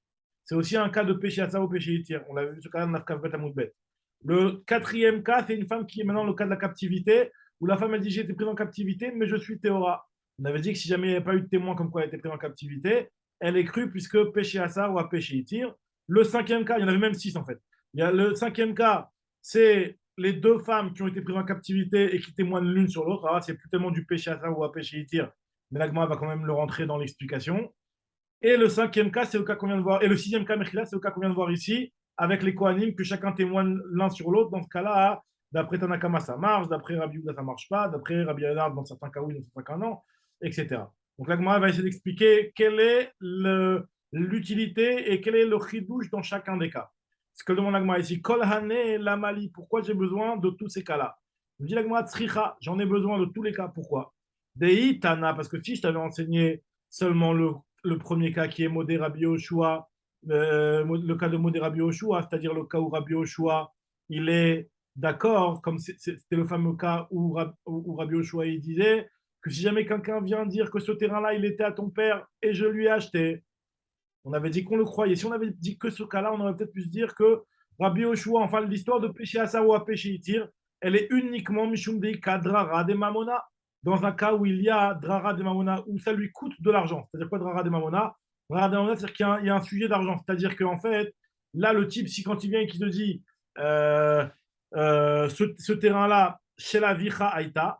C'est aussi un cas de péché assar ou péché itir. On l'avait vu ce cas-là dans Nafkavbet Amoudbet. Le quatrième cas, c'est une femme qui est maintenant le cas de la captivité, où la femme a dit j'ai été prise en captivité, mais je suis théora. On avait dit que si jamais il n'y avait pas eu de témoin comme quoi elle était prise en captivité, elle est crue puisque péché Assar ou à péché Itir. Le cinquième cas, il y en avait même 6 en fait. Le cinquième cas, c'est les deux femmes qui ont été prises en captivité et qui témoignent l'une sur l'autre. Alors, c'est plus tellement du péché Assar ou à péché Itir, mais l'agma va quand même le rentrer dans l'explication. Et le cinquième cas, c'est le cas qu'on vient de voir. Et le sixième cas, Mechila, c'est le cas qu'on vient de voir ici, avec les Kohanim, que chacun témoigne l'un sur l'autre. Dans ce cas-là, d'après Tanakama, ça marche, d'après Rabbi Yehuda, ça ne marche pas, d'après Rabbi Yadar, dans certains cas oui, dans certains cas non, etc. Donc l'Agma va essayer d'expliquer quelle est l'utilité et quel est le chidouche dans chacun des cas. Ce que demande l'Agma ici, Kol Hane Lamali, pourquoi j'ai besoin de tous ces cas-là? Je dis l'Agma Tzricha, j'en ai besoin de tous les cas, pourquoi? Dei Tana, parce que si je t'avais enseigné seulement le premier cas qui est Modé Rabbi Yoshua, le cas de Modé Rabbi Yoshua, c'est-à-dire le cas où Rabbi Yoshua, il est d'accord, comme c'était le fameux cas où Rabbi Yoshua il disait que si jamais quelqu'un vient dire que ce terrain-là, il était à ton père et je lui ai acheté, on avait dit qu'on le croyait. Si on avait dit que ce cas-là, on aurait peut-être pu se dire que Rabbi Yoshua, enfin l'histoire de péché Asa ou à péché Itir, elle est uniquement Mishum Dei Kadrara de Mamona, dans un cas où il y a Drara de Mamona, où ça lui coûte de l'argent. C'est-à-dire quoi Drara de Mamona? Drara de Mamona, c'est-à-dire qu'il y a un sujet d'argent. C'est-à-dire qu'en fait, là, le type, si quand il vient et qu'il te dit ce terrain-là, chez la Vicha Aïta,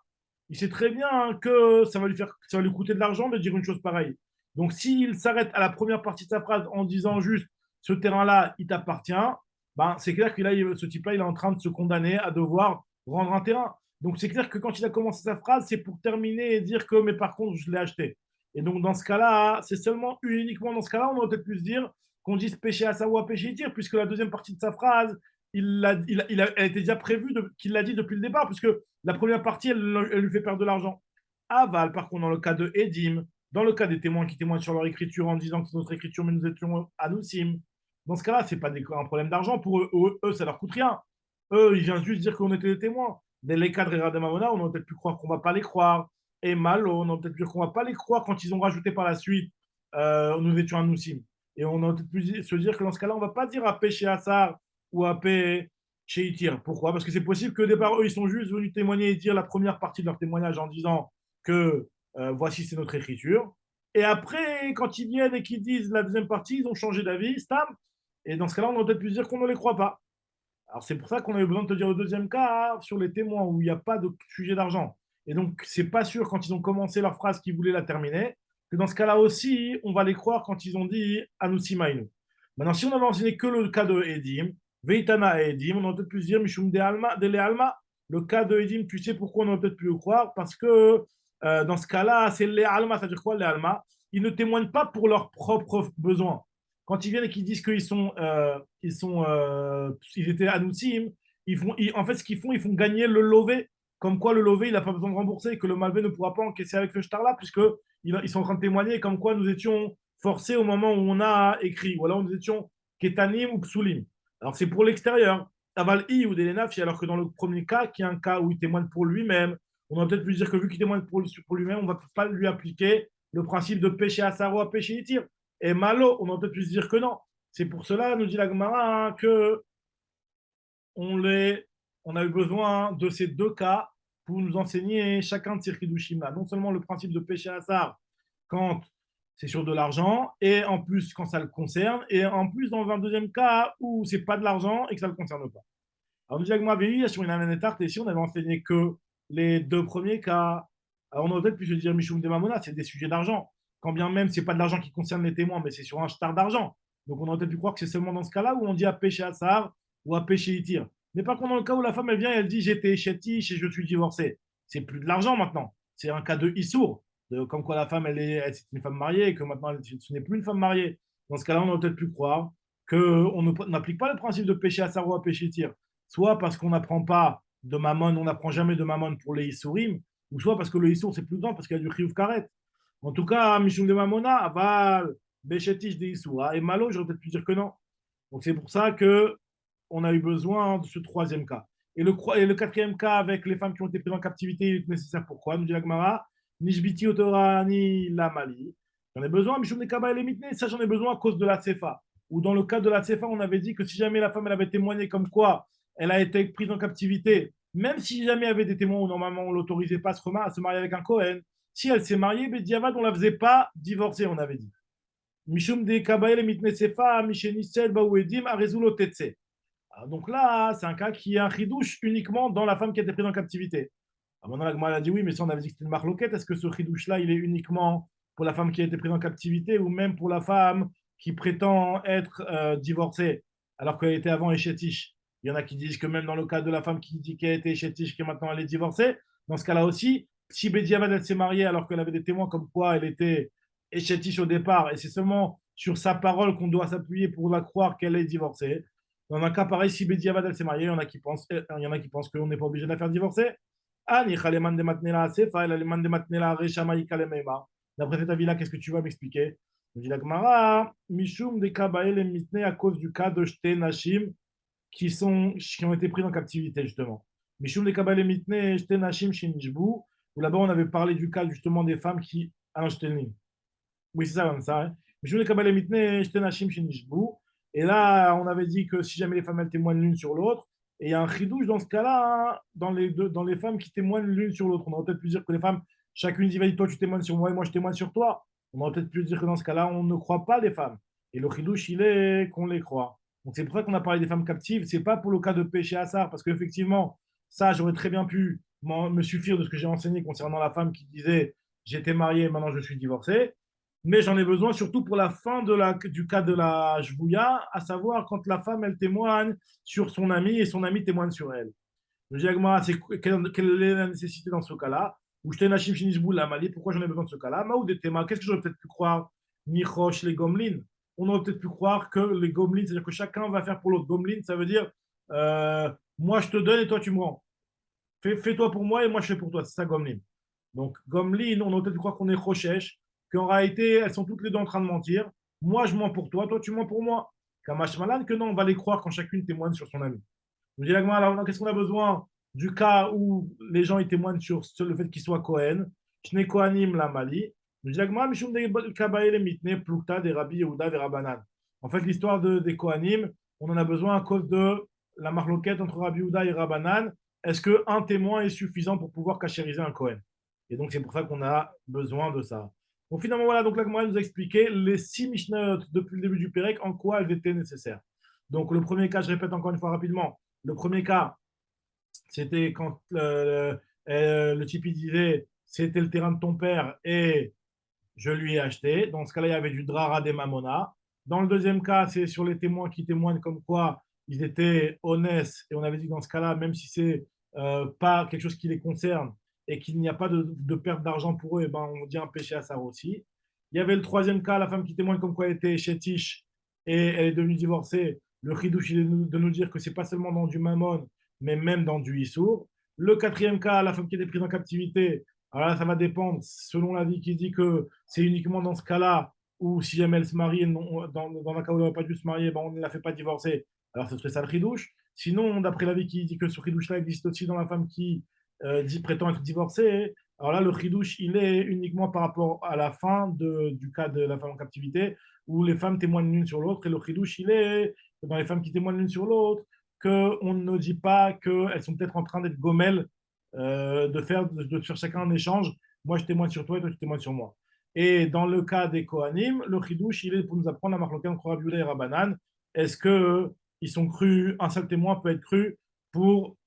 il sait très bien que ça va lui coûter de l'argent de dire une chose pareille. Donc, s'il s'arrête à la première partie de sa phrase en disant juste ce terrain-là, il t'appartient, ben, c'est clair que là, ce type-là, il est en train de se condamner à devoir rendre un terrain. Donc, c'est clair que quand il a commencé sa phrase, c'est pour terminer et dire que, mais par contre, je l'ai acheté. Et donc, dans ce cas-là, c'est seulement uniquement dans ce cas-là, on aurait peut-être pu se dire qu'on dise péché à sa ou à péché dire, puisque la deuxième partie de sa phrase, elle était déjà prévue qu'il l'a dit depuis le départ, puisque la première partie, elle lui fait perdre de l'argent. Aval, par contre, dans le cas de Edim, dans le cas des témoins qui témoignent sur leur écriture en disant que c'est notre écriture, mais nous étions Anousim, dans ce cas-là, ce n'est pas un problème d'argent pour eux. Eux, ça leur coûte rien. Eux, ils viennent juste dire qu'on était des témoins. Les cadres et Radamamona, on aurait peut-être pu croire qu'on ne va pas les croire. Et Malo, on aurait peut-être pu dire qu'on ne va pas les croire quand ils ont rajouté par la suite nous étions Anousim. Et on aurait peut-être pu se dire que dans ce cas-là, on ne va pas dire à chez Assar ou à chez Itir. Pourquoi? Parce que c'est possible que départ, eux, ils sont juste venus témoigner et dire la première partie de leur témoignage en disant que voici, c'est notre écriture. Et après, quand ils viennent et qu'ils disent la deuxième partie, ils ont changé d'avis, stam. Et dans ce cas-là, on aurait peut-être pu se dire qu'on ne les croit pas. Alors, c'est pour ça qu'on avait besoin de te dire le deuxième cas hein, sur les témoins où il n'y a pas de sujet d'argent. Et donc, c'est pas sûr quand ils ont commencé leur phrase qu'ils voulaient la terminer, que dans ce cas-là aussi, on va les croire quand ils ont dit Anusimainu. Maintenant, si on avait enseigné que le cas de Edim, Veitana et Edim, on aurait peut-être pu se dire Mishum de Alma. Le cas de Edim, tu sais pourquoi on aurait peut-être pu le croire? Parce que dans ce cas-là, c'est les Alma, c'est-à-dire quoi les Alma? Ils ne témoignent pas pour leurs propres besoins. Quand ils viennent et qu'ils disent ils étaient Anoussim, en fait, ce qu'ils font, ils font gagner le lové. Comme quoi, le lové, il n'a pas besoin de rembourser et que le malvé ne pourra pas encaisser avec le shtar là, puisqu'ils sont en train de témoigner comme quoi nous étions forcé au moment où on a écrit. Ou alors nous étions Ketanim ou Psulim. Alors c'est pour l'extérieur. Aval I ou Delenafsi, alors que dans le premier cas, qui est un cas où il témoigne pour lui-même, on va peut-être plus dire que vu qu'il témoigne pour lui-même, on ne va pas lui appliquer le principe de péché à Saro à péché Itir. Et Malo, on va peut-être plus dire que non. C'est pour cela, nous dit la Gemara, que on, les, on a eu besoin de ces deux cas pour nous enseigner chacun de ces Hidushim là. Non seulement le principe de péché hasard quand c'est sur de l'argent, et en plus quand ça le concerne, et en plus dans un deuxième cas où c'est pas de l'argent et que ça ne le concerne pas. Alors, nous disons que moi, sur une année tarte, et si on avait enseigné que les deux premiers cas, alors on aurait peut-être pu se dire Michoum de Mamona, c'est des sujets d'argent. Quand bien même, c'est pas de l'argent qui concerne les témoins, mais c'est sur un shtar d'argent. Donc, on aurait peut-être pu croire que c'est seulement dans ce cas-là où on dit à péché Assar ou à péché Itir. Mais par contre, dans le cas où la femme, elle vient et elle dit j'étais chétiche et je suis divorcée, c'est plus de l'argent maintenant. C'est un cas de Issour, comme quoi la femme, c'est une femme mariée et que maintenant, ce n'est plus une femme mariée. Dans ce cas-là, on aurait peut-être pu croire qu'on n'applique pas le principe de péché Assar ou à péché Itir, soit parce qu'on n'apprend pas de Mammon, on n'apprend jamais de Mammon pour les Issourim, ou soit parce que le Issour c'est plus grand parce qu'il y a du Chiyuv Karet. En tout cas, Mishum de Mamona, Aval, Béchétiche des Issour, et Malo, j'aurais peut-être pu dire que non. Donc c'est pour ça que on a eu besoin de ce troisième cas. Et le quatrième cas avec les femmes qui ont été prises en captivité, il est nécessaire pourquoi nous dit la Gemara, Nishbiti Otora ni la Mali. J'en ai besoin, Mishum de Kaba et les Mitne, ça j'en ai besoin à cause de la Tsefa. Ou dans le cas de la Tsefa, on avait dit que si jamais la femme elle avait témoigné comme quoi elle a été prise en captivité, même si jamais il y avait des témoins où normalement on ne l'autorisait pas à se marier avec un Cohen, si elle s'est mariée, Bediavad, on ne la faisait pas divorcer, on avait dit. Mishum de Kabael et Mitne Sefa, Mishenisel, Baouedim, Arezulo Tetse. Donc là, c'est un cas qui est un chidouche uniquement dans la femme qui a été prise en captivité. Maintenant, la Gemara a dit oui, mais si on avait dit que c'était une marloquette, est-ce que ce chidouche-là, il est uniquement pour la femme qui a été prise en captivité ou même pour la femme qui prétend être divorcée alors qu'elle était avant échétiche? Il y en a qui disent que même dans le cas de la femme qui dit qu'elle a été échétiche, que maintenant elle est divorcée, dans ce cas-là aussi, si Bediavad elle s'est mariée alors qu'elle avait des témoins comme quoi elle était échétiche au départ, et c'est seulement sur sa parole qu'on doit s'appuyer pour la croire qu'elle est divorcée. Dans un cas pareil, si Bediavad elle s'est mariée, il y en a qui pensent qu'on n'est pas obligé de la faire divorcer. D'après cet avis-là, qu'est-ce que tu vas m'expliquer? Il dit la Gemara, Mishum de Kabael et Mitne à cause du cas de Shte Nashim qui ont été pris en captivité, justement. Mishum de Kabael et Mitne, Shte Nashim Shinishbu, où là-bas on avait parlé du cas justement des femmes qui. Ah non, oui, c'est ça, comme ça. Hein. Mishum de Kabael et Mitne, Shte Nashim Shinishbu. Et là, on avait dit que si jamais les femmes elles témoignent l'une sur l'autre, et il y a un chidouche dans ce cas-là, hein, dans les femmes qui témoignent l'une sur l'autre. On aurait peut-être pu dire que les femmes, chacune dit, vas-y, toi tu témoignes sur moi et moi je témoigne sur toi. On aurait peut-être pu dire que dans ce cas-là, on ne croit pas les femmes. Et le chidouche, il est qu'on les croit. Donc c'est pour ça qu'on a parlé des femmes captives. C'est pas pour le cas de péché Assar, parce qu'effectivement, ça, j'aurais très bien pu me suffire de ce que j'ai enseigné concernant la femme qui disait, j'étais mariée, maintenant je suis divorcée. Mais j'en ai besoin surtout pour la fin du cas de la Jbouya, à savoir quand la femme, elle témoigne sur son ami et son ami témoigne sur elle. Je dis à quelle est la nécessité dans ce cas-là? Ou je Nashim Shinishbou la Mali, pourquoi j'en ai besoin de ce cas-là? Maou des thémas, qu'est-ce que j'aurais peut-être pu croire? Nichosh, les Gomlin. On aurait peut-être pu croire que les Gomlin, c'est-à-dire que chacun va faire pour l'autre. Gomlin, ça veut dire moi je te donne et toi tu me rends. Fais-toi pour moi et moi je fais pour toi. C'est ça, Gomlin. Donc, Gomlin, on aurait peut-être pu croire qu'on est Rochesh, qu'en réalité, elles sont toutes les deux en train de mentir. Moi, je mens pour toi, toi, tu mens pour moi. Kamash Malan, que non, on va les croire quand chacune témoigne sur son ami. Je dis alors, qu'est-ce qu'on a besoin du cas où les gens ils témoignent sur le fait qu'ils soient Cohen? Shne Kohanim la Mali. Je dis Mishum de Kabaï le Mitne, Plukta, des Rabbi Yehuda, des Rabbanan. En fait, l'histoire des Kohanim, on en a besoin à cause de la marloquette entre Rabbi Yehuda et Rabbanan. Est-ce qu'un témoin est suffisant pour pouvoir cachériser un Cohen? Et donc, c'est pour ça qu'on a besoin de ça. Donc, finalement, voilà, donc la Gemara nous a expliqué les 6 Mishnayot depuis le début du Pérec, en quoi elles étaient nécessaires. Donc, le premier cas, je répète encore une fois rapidement, le premier cas, c'était quand le Tipeee disait c'était le terrain de ton père et je lui ai acheté. Dans ce cas-là, il y avait du drara des mamona. Dans le deuxième cas, c'est sur les témoins qui témoignent comme quoi ils étaient honnêtes. Et on avait dit que dans ce cas-là, même si c'est pas quelque chose qui les concerne et qu'il n'y a pas de perte d'argent pour eux, eh ben, on dit un péché à ça aussi. Il y avait le troisième cas, la femme qui témoigne comme quoi elle était chétiche et elle est devenue divorcée. Le chidouche, il est de nous dire que c'est pas seulement dans du mammon, mais même dans du issour. Le quatrième cas, la femme qui était prise en captivité, alors là, ça va dépendre selon l'avis qui dit que c'est uniquement dans ce cas-là ou si jamais elle se marie, dans un cas où elle n'aurait pas dû se marier, ben, on ne la fait pas divorcer, alors ce serait ça le chidouche. Sinon, d'après l'avis qui dit que ce chidouche-là existe aussi dans la femme qui prétend être divorcée, alors là, le chidouche, il est uniquement par rapport à la fin du cas de la femme en captivité, où les femmes témoignent l'une sur l'autre, et le chidouche, il est dans les femmes qui témoignent l'une sur l'autre, qu'on ne dit pas qu'elles sont peut-être en train d'être gommelles, de faire chacun un échange. Moi, je témoigne sur toi et toi, tu témoignes sur moi. Et dans le cas des Kohanim, le chidouche, il est pour nous apprendre la marloquette entre Rabbi Yehuda et Rabbanan. Est-ce que ils sont crus, un seul témoin peut être cru pour,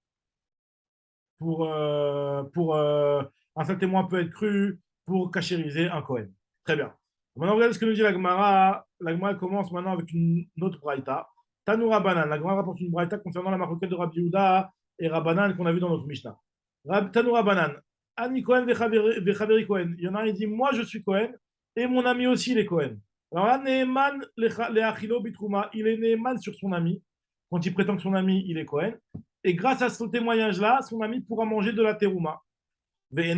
un seul témoin peut être cru pour cachériser un Kohen. Très bien. Maintenant, regardez ce que nous dit la Gemara. La Gemara commence maintenant avec une autre braïta. Tanou Rabbanan. La Gemara rapporte une braïta concernant la marloquette de Rabbi Yehuda et Rabbanan qu'on a vu dans notre Mishnah. Tanou Rabbanan. Ani Kohen vechaveri Kohen. Il y en a un qui dit moi je suis Kohen et mon ami aussi il est Kohen. Alors là, Neeman leachilo bitrouma. Il est Neeman sur son ami quand il prétend que son ami il est Kohen. Et grâce à ce témoignage-là, son ami pourra manger de la terouma. Mais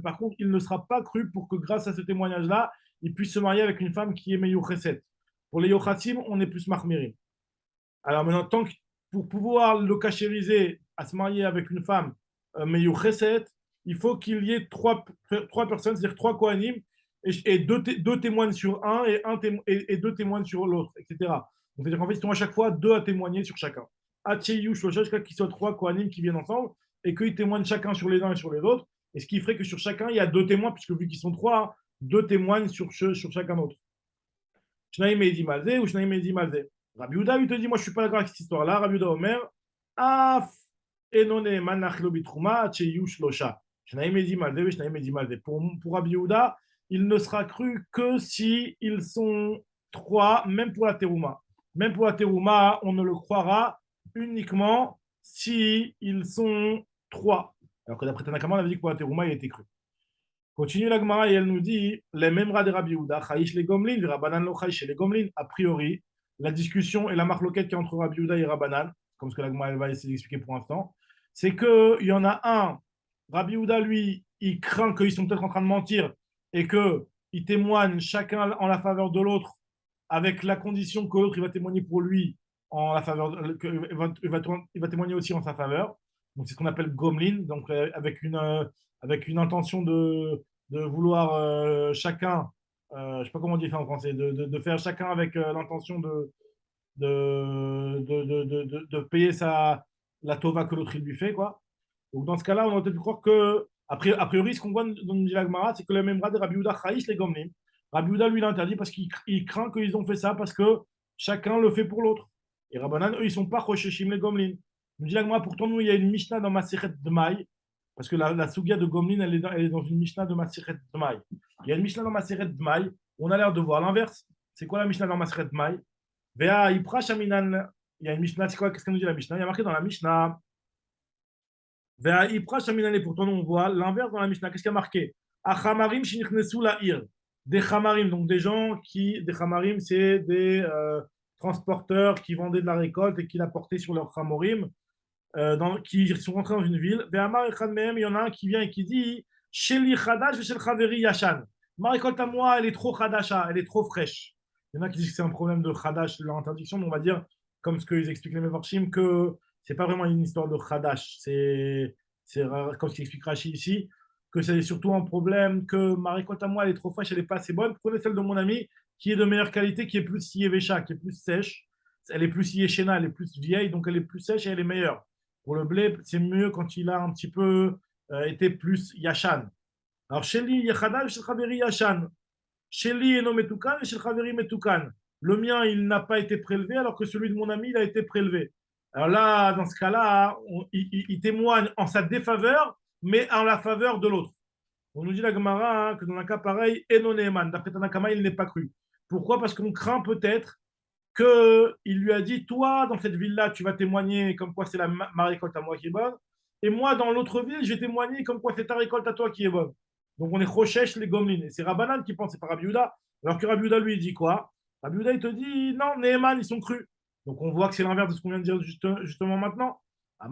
par contre, il ne sera pas cru pour que grâce à ce témoignage-là, il puisse se marier avec une femme qui est Meyou Chesed. Pour les Yochatim, on est plus Mahmirim. Alors maintenant, pour pouvoir le cachériser à se marier avec une femme Meyou Chesed, il faut qu'il y ait trois personnes, c'est-à-dire trois Kohanim, et deux témoignent sur un et deux témoignent sur l'autre, etc. Donc, c'est-à-dire qu'en fait, ils sont à chaque fois deux à témoigner sur chacun. Jusqu'à qu'il soit trois Kohanim qui viennent ensemble et qu'ils témoignent chacun sur les uns et sur les autres. Et ce qui ferait que sur chacun, il y a deux témoins, puisque vu qu'ils sont trois, deux témoignent sur chacun d'autre. Shnaïm Edi Malze ou Shnaïm Edi Malze. Rabbi Yehuda, il te dit, moi je ne suis pas d'accord avec cette histoire-là. Rabbi Yehuda Omer, Af enone manachlo bitrouma cheyu shlosha. Shnaïm Edi Malze ou Shnaïm Edi Malze. Pour Rabbi Yehuda, il ne sera cru que si ils sont trois, même pour la terouma. Même pour la terouma, on ne le croira uniquement si ils sont trois. Alors que d'après Tanakama, on avait dit que pour la terouma, il était cru. Continue la Gemara et elle nous dit les mêmes rats de Rabbi Yehuda, Chaïch les Gomlin, Rabbanan lo Chaïch les Gomlin. A priori, la discussion et la marloquette qui est entre Rabbi Yehuda et Rabbanan, comme ce que la Gemara elle va essayer d'expliquer pour l'instant, c'est qu'il y en a un, Rabbi Yehuda, lui, il craint qu'ils sont peut-être en train de mentir et qu'ils témoignent chacun en la faveur de l'autre, avec la condition que l'autre il va témoigner pour lui en la faveur, il va témoigner aussi en sa faveur. Donc c'est ce qu'on appelle Gomlin, donc avec une intention de vouloir chacun, je ne sais pas comment on dit ça en français, de faire chacun avec l'intention de payer la tova que l'autre lui fait, quoi. Donc dans ce cas-là, on va peut-être croire que, a priori, ce qu'on voit dans le Gemara, c'est que le même Rad de Rabbi Yehuda Chaïs les Gomlim. Rabbi Yehuda lui l'interdit parce qu'il craint qu'ils ont fait ça parce que chacun le fait pour l'autre. Et Rabbanan, eux, ils ne sont pas Rosheshim les Gomlim. Nous dit la Gemara, pourtant, nous, il y a une Mishnah dans Masechet de Maï, parce que la Sugia de Gomlin, elle est dans une Mishnah de Masechet de Maï. Il y a une Mishnah dans Masechet de Maï, on a l'air de voir l'inverse. C'est quoi la Mishnah dans Masechet de Maï? Vea Ipra Shaminan. Il y a une Mishnah, c'est quoi? Qu'est-ce qu'elle nous dit la Mishnah? Il y a marqué dans la Mishnah. Vea Ipra Shaminan, et pourtant, nous, on voit l'inverse dans la Mishnah. Qu'est-ce qu'il y a marqué? Achamarim Shinichnesu la Ir. Des Chamarim, donc des gens qui. Des Chamarim, c'est des transporteurs qui vendaient de la récolte et qui la portaient sur leurs Chamorim. Qui sont rentrés dans une ville. Il y en a un qui vient et qui dit Sheli Khadash Shel Khaveri Yashan. Ma récolte à moi, elle est trop Khadasha, elle est trop fraîche. Il y en a qui disent que c'est un problème de Khadash, leur interdiction, mais on va dire, comme ce qu'ils expliquent les Mevorshim, que c'est pas vraiment une histoire de Khadash. C'est comme ce qu'explique Rashi ici, que c'est surtout un problème que ma récolte à moi, elle est trop fraîche, elle n'est pas assez bonne. Prenez celle de mon ami qui est de meilleure qualité, qui est plus Yévécha, qui est plus sèche. Elle est plus Yéchena, elle est plus vieille, donc elle est plus sèche et elle est meilleure. Pour le blé, c'est mieux quand il a un petit peu été plus Yashan. Alors, Sheli Yechadal, Shel Chaveri Yashan. Sheli Eno Metukan, Shel Chaveri Metukan. Le mien, il n'a pas été prélevé, alors que celui de mon ami, il a été prélevé. Alors là, dans ce cas-là, il témoigne en sa défaveur, mais en la faveur de l'autre. On nous dit la Gemara que dans un cas pareil, Eno Neeman. D'après Tanakama, il n'est pas cru. Pourquoi? Parce qu'on craint peut-être qu'il lui a dit, toi, dans cette ville-là, tu vas témoigner comme quoi c'est ma récolte à moi qui est bonne, et moi, dans l'autre ville, je vais témoigner comme quoi c'est ta récolte à toi qui est bonne. Donc, on est Rochesh, les Gomlin. Et c'est Rabbanan qui pense, c'est pas Rabbi Yehuda. Alors que Rabbi Yehuda, lui, il dit quoi? Rabbi Yehuda, il te dit, non, Neeman, ils sont crus. Donc, on voit que c'est l'inverse de ce qu'on vient de dire justement maintenant. Il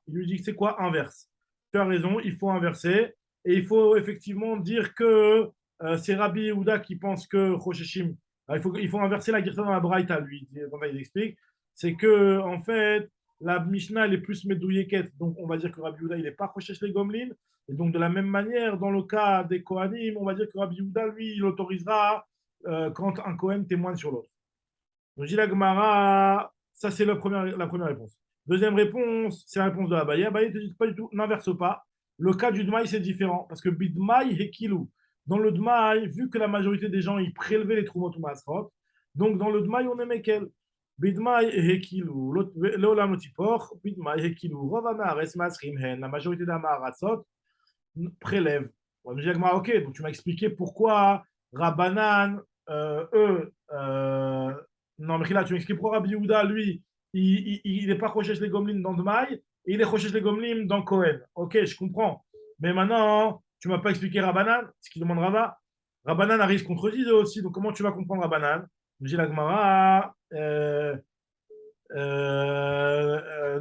lui dit que c'est quoi? Inverse. Tu as raison, il faut inverser. Et il faut effectivement dire que c'est Rabbi Yehuda qui pense que Rosheshim. Il faut inverser la Girta dans la Braïta, lui, quand il explique. C'est que, en fait, la Mishnah, elle est plus Medouilleket. Donc, on va dire que Rabbi Yehuda, il n'est pas Roshesh les Gomlin. Et donc, de la même manière, dans le cas des Kohanim, on va dire que Rabbi Yehuda, lui, il autorisera quand un Kohen témoigne sur l'autre. Donc, dit la Gemara, ça, c'est la première réponse. Deuxième réponse, c'est la réponse de Abaye. Abaye te dit pas du tout, n'inverse pas. Le cas du Dmaï, c'est différent. Parce que Bidmaï et Kilou. Dans le Dmaï, vu que la majorité des gens, ils prélevaient les Troumot ou Masrot, donc dans le Dmaï, on est Mekel. Bidmaï et Kilou. L'Olam Notipor, Bidmaï et Kilou. Rovamares Masrim Hen. La majorité des Maharatsot prélève. On nous dit, ok, donc tu m'as expliqué pourquoi Rabbanan, non, mais là, tu m'expliques pourquoi Rabbi Yehuda, lui, il n'est pas Rochesh les Gomlim dans Dmaï, et il est Rochesh les Gomlim dans Cohen. Ok, je comprends. Mais maintenant, tu ne m'as pas expliqué Rabbanan, ce qu'il demande Rava. Rabbanan arrive contredit aussi, donc comment tu vas comprendre Rabbanan? Nous dit la Gemara, nous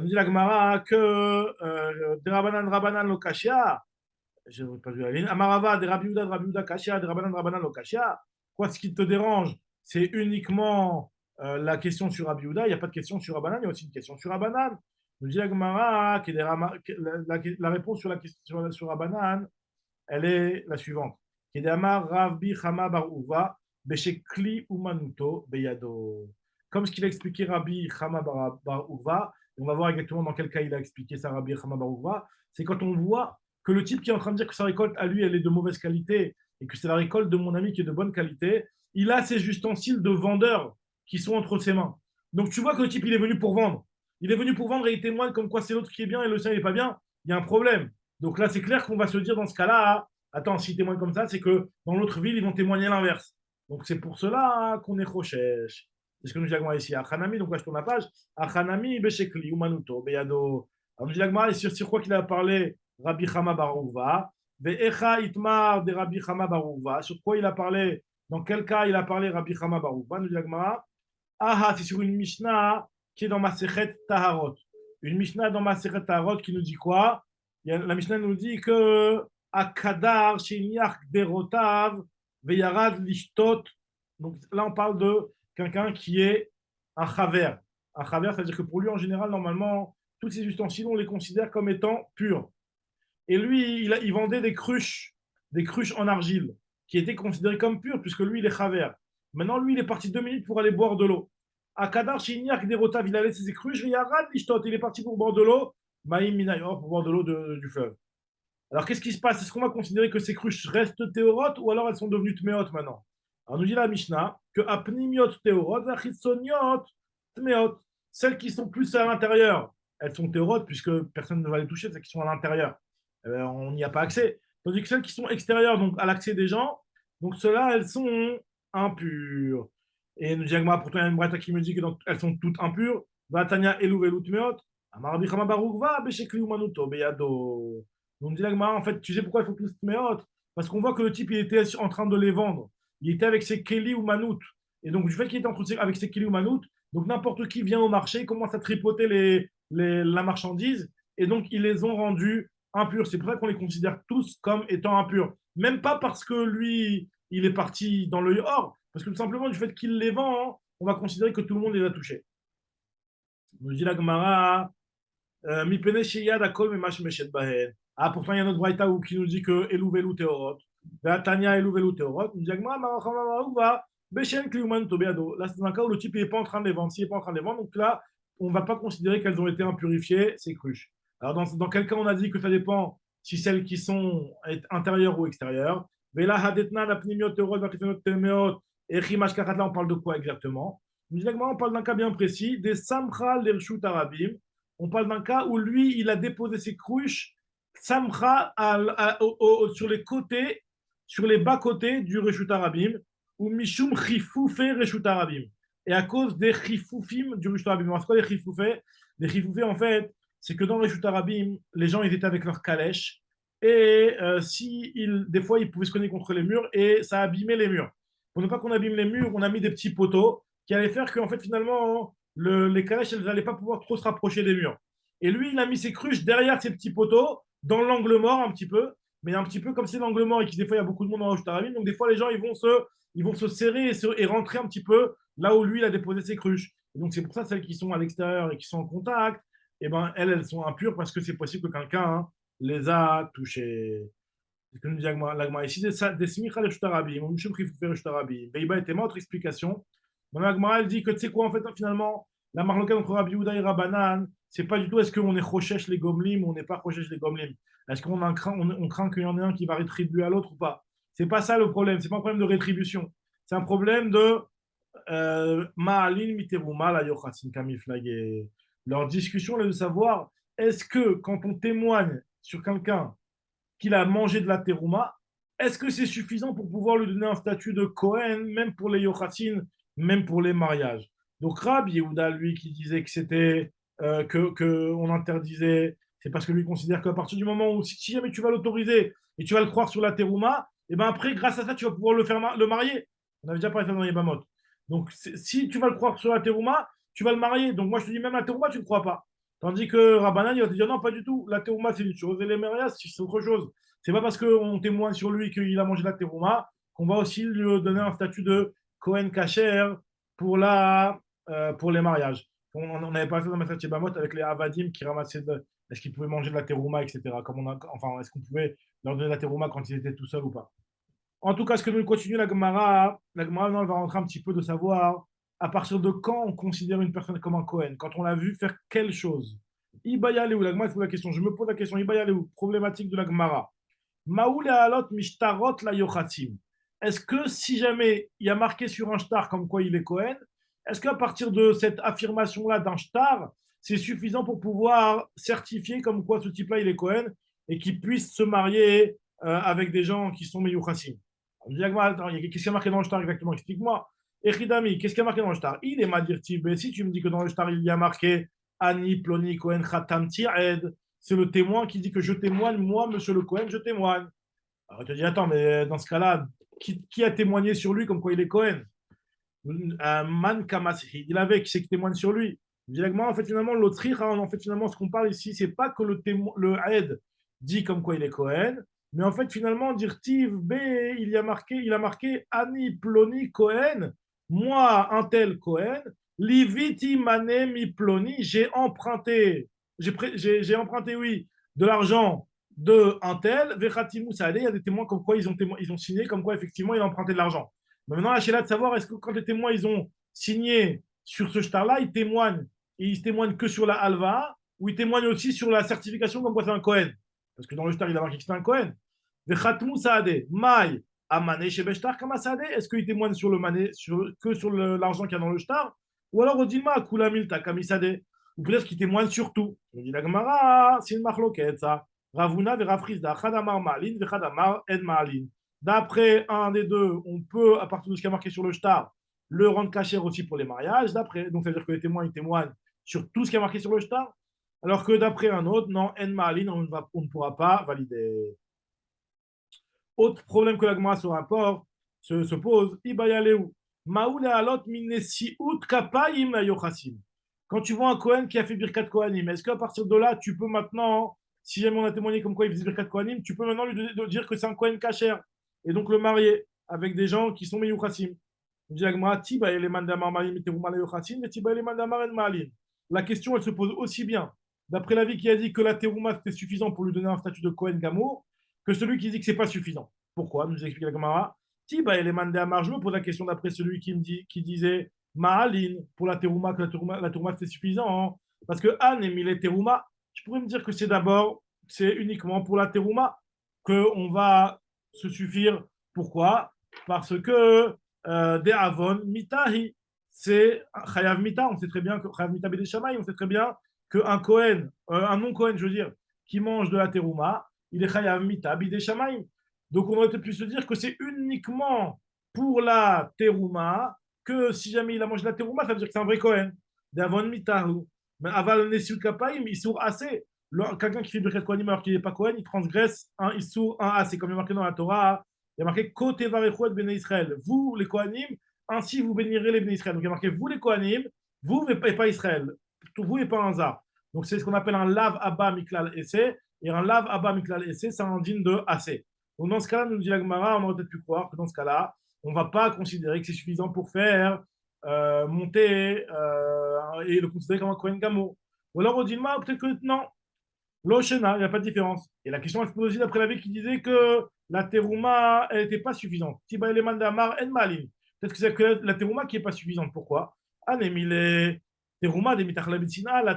dit la Gemara que de Rabbanan Lokashia, je n'ai pas vu la ligne. Amarava, des Rabiouda, de Rabiouda Kashia, des Rabanan Lokashia. Quoi, ce qui te dérange, c'est uniquement la question sur Rabiouda. Il n'y a pas de question sur Rabanan, il y a aussi une question sur Rabanan. Nous dit la Gemara, la réponse sur la question sur Rabanan, elle est la suivante. Rabbi Chama bar Uva, Beshekli Umanuto, Beyado. Comme ce qu'il a expliqué Rabbi Chama bar Uva, on va voir exactement dans quel cas il a expliqué ça, Rabbi Chama bar Uva, c'est quand on voit que le type qui est en train de dire que sa récolte à lui elle est de mauvaise qualité et que c'est la récolte de mon ami qui est de bonne qualité, il a ses ustensiles de vendeur qui sont entre ses mains. Donc tu vois que le type il est venu pour vendre. Il est venu pour vendre et il témoigne comme quoi c'est l'autre qui est bien et le sien il n'est pas bien. Il y a un problème. Donc là c'est clair qu'on va se dire dans ce cas-là, attends, s'ils témoignent comme ça, c'est que dans l'autre ville ils vont témoigner l'inverse. Donc c'est pour cela qu'on est Rochesh. C'est ce que nous disons ici. Achanami, donc là je tourne la page. Achanami, Beshekli, Umanuto, Beyado. Alors nous disons sur quoi qu'il a parlé Rabbi Chama bar Uva, Ve'echa itmar de Rabbi Chama bar Uva. Sur quoi il a parlé? Dans quel cas il a parlé Rabbi Chama bar Uva? Nous dit la aha, c'est sur une Mishnah qui est dans Masechet Taharot. Une Mishnah dans Masechet Taharot qui nous dit quoi? La Mishnah nous dit que Akadar Sheniach Derotav Veyarad Lishtot. Donc là on parle de quelqu'un qui est un chaver. Un chaver, c'est-à-dire que pour lui en général, normalement, tous ces ustensiles, on les considère comme étant purs. Et lui, il vendait des cruches en argile, qui étaient considérées comme pures, puisque lui, il est chaver. Maintenant, lui, il est parti 2 minutes pour aller boire de l'eau. À Kadar, Shiniak, Derotav, il a laissé ses cruches, il est parti pour boire de l'eau, Maïm Minayor, pour boire de l'eau du fleuve. Alors, qu'est-ce qui se passe? Est-ce qu'on va considérer que ces cruches restent théorotes ou alors elles sont devenues tméot maintenant? Alors, nous dit la Mishnah que apnimiot théorot, achitsoniot tméot. Celles qui sont plus à l'intérieur, elles sont théorotes puisque personne ne va les toucher, celles qui sont à l'intérieur. On n'y a pas accès. Tandis que celles qui sont extérieures, donc à l'accès des gens, donc celles-là, elles sont impures. Et nous dit pourtant il y a une brata qui me dit qu'elles sont toutes impures. Vatania elouvelut meot. Amarabi chamabarukva beshekli umanuto beyado. Donc dit en fait, tu sais pourquoi il faut tous meot? Parce qu'on voit que le type, il était en train de les vendre. Il était avec ses keli ou manout. Et donc, du fait qu'il était avec ses keli ou manout, donc n'importe qui vient au marché, commence à tripoter la marchandise, et donc ils les ont rendus impurs. C'est pour ça qu'on les considère tous comme étant impurs. Même pas parce que lui, il est parti dans l'œil or, parce que tout simplement, du fait qu'il les vend, on va considérer que tout le monde les a touchés. Nous dit la Gemara, Mipene Sheyad Akol Memash Meshet Bahen. Ah, pourtant, il y a notre braïta qui nous dit que Elouvelu Teorot. Tania Elouvelu Teorot. Nous dit Agma, Marachamavaouva, Beshen Kliuman Tobeado. Là, c'est un cas où le type n'est pas en train de les vendre. S'il n'est pas en train de les vendre, donc là, on ne va pas considérer qu'elles ont été impurifiées, ces cruches. Alors, dans quel cas on a dit que ça dépend si celles qui sont intérieures ou extérieures. Vela Hadetna, la Pnimiot Teorot, la Pnimiot Temeot, et Chimash Karat, là, on parle de quoi exactement? Nous dit Agma, on parle d'un cas bien précis, des Samchal Lershut Arabim. On parle d'un cas où lui, il a déposé ses cruches Samcha sur les côtés, sur les bas-côtés du Reshut Arabim, ou Mishum Chifoufé Reshut Arabim. Et à cause des Chifoufim du Reshut Arabim. C'est quoi les Chifoufé? Les Chifoufé, en fait, c'est que dans le Reshut Arabim, les gens ils étaient avec leur calèche, et des fois, ils pouvaient se cogner contre les murs, et ça abîmait les murs. Pour ne pas qu'on abîme les murs, on a mis des petits poteaux qui allaient faire qu'en fait, finalement, les calèches, elles n'allaient pas pouvoir trop se rapprocher des murs. Et lui, il a mis ses cruches derrière ces petits poteaux, dans l'angle mort un petit peu, mais un petit peu comme c'est l'angle mort et que des fois il y a beaucoup de monde dans Rosh donc des fois les gens ils vont se serrer et rentrer un petit peu là où lui il a déposé ses cruches. Et donc c'est pour ça celles qui sont à l'extérieur et qui sont en contact, et ben elles sont impures parce que c'est possible que quelqu'un les a touchées. C'est ce que nous dit l'agma ici, des smicha le shtarabim, ou mishum chifufé le shtarabim. Beiba était autre explication. Dans l'agma, elle dit que tu sais quoi, en fait, finalement, la marloquette entre Rabbi Yehuda et Rabbanan, c'est pas du tout est-ce qu'on est chochesh les gomlim ou on n'est pas chochesh les gomlim. Est-ce on craint qu'il y en ait un qui va rétribuer à l'autre ou pas. C'est pas ça le problème, c'est pas un problème de rétribution. C'est un problème de ma'alin miteruma la yochasin kamiflagé. Leur discussion est de savoir est-ce que quand on témoigne sur quelqu'un qu'il a mangé de la terouma, est-ce que c'est suffisant pour pouvoir lui donner un statut de Kohen, même pour les Yochatin, même pour les mariages? Donc Rabbi Yehuda, lui, qui disait que c'était que on interdisait, c'est parce que lui considère qu'à partir du moment où si jamais tu vas l'autoriser et tu vas le croire sur la terouma, et ben après, grâce à ça, tu vas pouvoir le marier. On avait déjà parlé de ça dans les Bamot. Donc si tu vas le croire sur la terouma, tu vas le marier. Donc moi, je te dis, même la terouma, tu ne crois pas. Tandis que Rabbanan, il va te dire non, pas du tout. La terouma, c'est une chose, et les mariages, c'est autre chose. C'est pas parce qu'on témoigne sur lui qu'il a mangé la terouma qu'on va aussi lui donner un statut de Kohen Kacher pour les mariages. On avait pas fait dans Matzah Bamot avec les Avadim qui ramassaient est-ce qu'ils pouvaient manger de la terouma, etc. Enfin, est-ce qu'on pouvait leur donner de la terouma quand ils étaient tout seuls ou pas. En tout cas, ce que nous continue la Gemara, elle va rentrer un petit peu de savoir à partir de quand on considère une personne comme un Kohen, quand on l'a vu faire quelle chose. Ibayaleu, la Gemara pose la question, je me pose la question, Ibayaleu, problématique de la Gemara. Maoul et alot mishtarot la yochatim. Est-ce que si jamais il y a marqué sur un shtar comme quoi il est Cohen, est-ce qu'à partir de cette affirmation-là d'un shtar, c'est suffisant pour pouvoir certifier comme quoi ce type-là il est Cohen et qu'il puisse se marier avec des gens qui sont meyuchasim? Qu'est-ce qui est marqué dans le shtar exactement? Explique-moi. Echidami, qu'est-ce qui est marqué dans le shtar? Il est madir tibé. Si tu me dis que dans le shtar il y a marqué Ani ploni Cohen khatam ti'ed, c'est le témoin qui dit que je témoigne, moi, monsieur le Cohen, je témoigne. Alors, tu te dis, attends, mais dans ce cas-là, qui a témoigné sur lui comme quoi il est Cohen? Un man kamasri, il avait qui c'est qui témoigne sur lui. Directement, en fait, finalement, l'autre, en fait, finalement, ce qu'on parle ici, c'est pas que le aide dit comme quoi il est Cohen, mais en fait, finalement, dire Tiv B, il a marqué Ani Ploni Cohen, moi, un tel Cohen, Liviti Mane Mi Ploni, j'ai emprunté, oui, de l'argent de un tel, Vechatimu Saadé, il y a des témoins comme quoi ils ont signé, comme quoi effectivement il a emprunté de l'argent. Mais maintenant, la Sheila de savoir, est-ce que quand les témoins ils ont signé sur ce shtar-là, ils témoignent, et ils témoignent que sur la halva, ou ils témoignent aussi sur la certification comme quoi c'est un Cohen? Parce que dans le shtar, il a marqué que c'est un Cohen. Vechatmu Saadé, Maï, Amane Shebeshtar, Kama Saadé, est-ce qu'ils témoignent sur le mané, que sur l'argent qu'il y a dans le shtar? Ou alors Odima, Kulamilta, Kami Saadé, ou peut-être qu'ils témoignent sur tout. Je dis la Gemara, c'est une marloquette, ça. Ravuna verafrizda, Khadamar Malin, Vechadamar Ed Malin. D'après un des deux, on peut, à partir de ce qui est marqué sur le shtar, le rendre cachère aussi pour les mariages. D'après, donc, ça veut dire que les témoins ils témoignent sur tout ce qui est marqué sur le shtar. Alors que d'après un autre, non, En Ma'alin, on ne pourra pas valider. Autre problème que la Gemara se rapporte, se pose, Ibayaleu, Maoul alot minesi out kapayim la yochasim. Quand tu vois un Kohen qui a fait Birkat Kohanim, est-ce qu'à partir de là, tu peux maintenant, si jamais on a témoigné comme quoi il faisait Birkat Kohanim, tu peux maintenant lui dire que c'est un Kohen Kacher et donc le marier avec des gens qui sont Meyuchasim? La question, elle se pose aussi bien d'après l'avis qui a dit que la terouma c'était suffisant pour lui donner un statut de Kohen Gamour que celui qui dit que c'est pas suffisant. Pourquoi? Nous explique la Gemara. Tiba et les mandés à marge, je me pose la question d'après celui qui disait Ma'alin pour la terouma, que la terouma c'était suffisant. Hein. Parce que Anne et Mile terouma, je pourrais me dire que c'est uniquement pour la terouma qu'on va se suffire. Pourquoi? Parce que des avon mitahi, c'est chayav mita, on sait très bien que chayav mita bedeshamay, on sait très bien qu'un Kohen, un non-Kohen, je veux dire, qui mange de la terouma, il est chayav mita bideshamay. Donc on aurait pu se dire que c'est uniquement pour la terouma que si jamais il a mangé de la terouma, ça veut dire que c'est un vrai Kohen. D'avon mitahu. Mais aval nesil kapayim, il sourd assez. Quelqu'un qui fait Birkat Kohanim alors qu'il n'est pas Kohen, il transgresse un Issour, un assez, comme il est marqué dans la Torah. Il y a marqué Kote Varechot Bene Israël. Vous, les Kohanim, ainsi vous bénirez les Bene Israël. Donc il y a marqué vous, les Kohanim, vous et pas Israël. Vous et pas un Zar. Donc c'est ce qu'on appelle un Lav Abba Miklal Esse. et un lave Abba Miklal Essé, c'est indigne de assez. Donc dans ce cas-là, nous dit la Gemara, on aurait peut-être pu croire que dans ce cas-là, on ne va pas considérer que c'est suffisant pour faire monter et le considérer comme un Kohen Gamo. Ou alors on dit, peut-être que non, l'Oshena, il n'y a pas de différence. Et la question elle se pose aussi d'après l'avis qui disait que la terouma, elle n'était pas suffisante. Tiba eleman damar en malin. Peut-être que c'est que la terouma qui n'est pas suffisante. Pourquoi? Anemile terouma de mitachlabitsina, la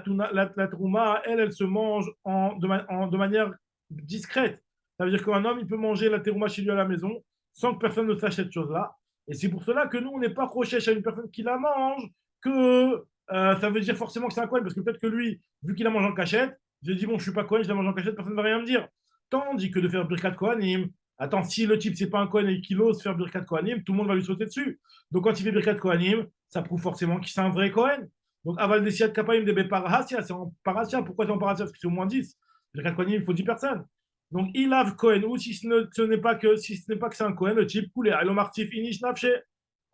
terouma, elle se mange de manière discrète. Ça veut dire qu'un homme, il peut manger la terouma chez lui à la maison sans que personne ne sache cette chose-là. Et c'est pour cela que nous, on n'est pas recherche à une personne qui la mange, que ça veut dire forcément que c'est un coin, parce que peut-être que lui, vu qu'il la mange en cachette, j'ai dit, bon, je suis pas Cohen, je la mange en cachette, personne ne va rien me dire. Tandis que de faire Birkat Kohanim, attends, si le type, c'est pas un Cohen et qu'il ose faire Birkat Kohanim, tout le monde va lui sauter dessus. Donc, quand il fait Birkat Kohanim, ça prouve forcément qu'il c'est un vrai Cohen. Donc, Aval Desiat Kapaim de Parahasia, c'est en Parahasia. Pourquoi c'est en Parahasia? Parce que c'est au moins 10. Birkat Kohanim, il faut 10 personnes. Donc, il lave Cohen, ou si ce n'est pas que c'est un Cohen, le type, coulé, Alomartif, Inish Nafshe.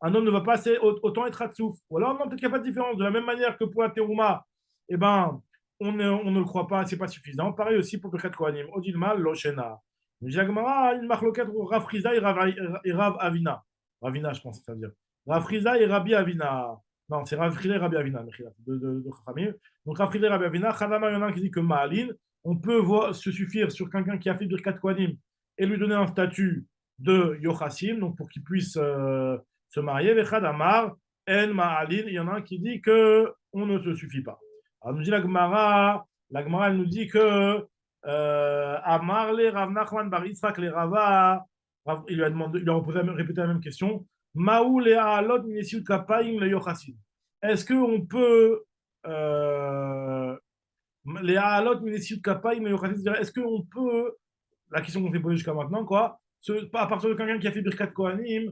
Un homme ne va pas autant être Hatsouf. Ou alors, non, peut-être qu'il n'y a pas de différence. De la même manière que pour la Terouma, eh ben, on ne le croit pas, c'est pas suffisant. Pareil aussi pour Birkat Kohanim. Odilma, Loshena. Jagmara, une marloquette pour Rav Friza et Rav Avina. Ravina, je pense que ça veut dire. Rav Friza et Rabbi Avina. Non, c'est Rav Friza et Rabbi Avina, de Chachamim. Donc Rav Friza et Rabbi Avina, Chadama, il y en a un qui dit que Ma'alin, on peut se suffire sur quelqu'un qui a fait Birkat Kohanim et lui donner un statut de Yochassim, donc pour qu'il puisse se marier. Vechad Amar, En Ma'alin, il y en a un qui dit que on ne se suffit pas. Alors, nous dit la Gemara, elle nous dit que Amarle Rav Nachman Bar Yitzhak le Rava, il lui a demandé, il lui a répété la même question. Maou le Haalot Minesiut Kapaim le Yochassim. Est-ce qu'on peut les Haalot Minesiut Kapaim le Yochassim, est-ce qu'on peut, la question qu'on s'est posée jusqu'à maintenant, quoi, à partir de quelqu'un qui a fait Birkat Kohanim,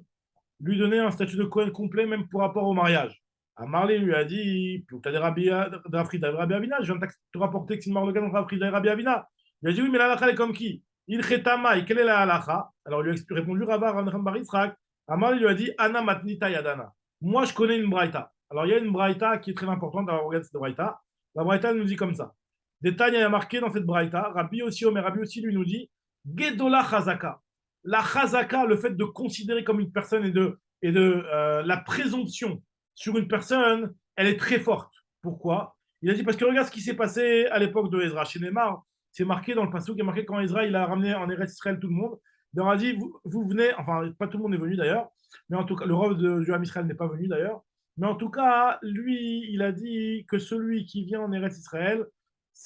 lui donner un statut de Kohen complet, même pour rapport au mariage. Marley lui a dit, tu as des Rabbi Avina, je viens de te rapporter que c'est une marloquette entre Rabbi et Rabbi Avina. Il a dit, oui, mais la halakha, elle est comme qui? Il chetamaï, quelle est la halakha? Alors, il lui a répondu, Rava Bar Yitzhak. Marley lui a dit, Ana matnita yadana. Moi, je connais une braïta. Alors, il y a une braïta qui est très importante, alors regarde cette braïta. La braïta, elle nous dit comme ça. Détail, il y a marqué dans cette braïta, Rabbi aussi, mais Rabbi aussi lui nous dit, Gedola chazaka. La chazaka, le fait de considérer comme une personne et de la présomption sur une personne, elle est très forte. Pourquoi? Il a dit parce que regarde ce qui s'est passé à l'époque de Ezra. Chez Neymar, c'est marqué dans le passage qui est marqué quand Ezra il a ramené en Eretz Israël tout le monde. Il leur a dit vous venez, enfin pas tout le monde est venu d'ailleurs, mais en tout cas le roi du Ham Israël n'est pas venu d'ailleurs. Mais en tout cas, lui, il a dit que celui qui vient en Eretz Israël,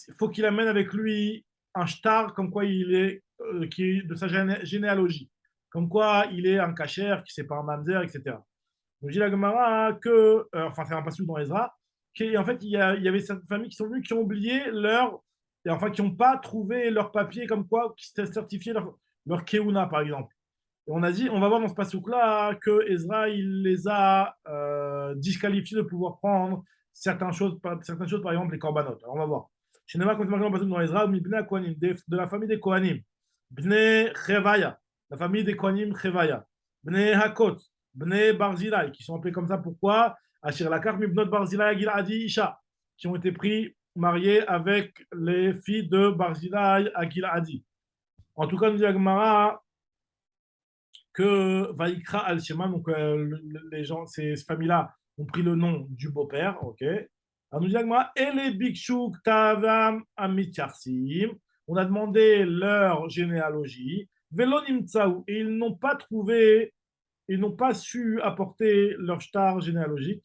il faut qu'il amène avec lui un shtar comme quoi il est qui est de sa généalogie, comme quoi il est un kacher, qui c'est pas un mamzer, etc. Donc, dit la Gemara que, enfin, c'est un passage dans Ezra, qu'en fait, il y avait certaines familles qui sont venues, qui ont oublié et enfin, qui n'ont pas trouvé leur papier comme quoi, qui certifiait leur keuna, par exemple. Et on a dit, on va voir dans ce passage-là que Ezra, il les a disqualifiés de pouvoir prendre certaines choses, par exemple, les corbanotes. Alors, on va voir. Chez Nema, quand on marque dans Ezra, de la famille des Kohanim, Bne Chevaya, la famille des Kohanim Chevaya, Bne Hakot, Bne Barzilai, qui sont appelés comme ça, pourquoi? Asher Lakar, Mibnot Barzilai, Giladi, Isha, qui ont été pris, mariés avec les filles de Barzilai à Giladi. En tout cas, nous dit Agmara que Vaikra al-Shema, donc les gens, ces familles-là ont pris le nom du beau-père, ok? Alors nous dit Agmara, Ele Bikshuk Tavam Amitcharsim, on a demandé leur généalogie, Velonim Tsaou, et ils n'ont pas trouvé, ils n'ont pas su apporter leur star généalogique.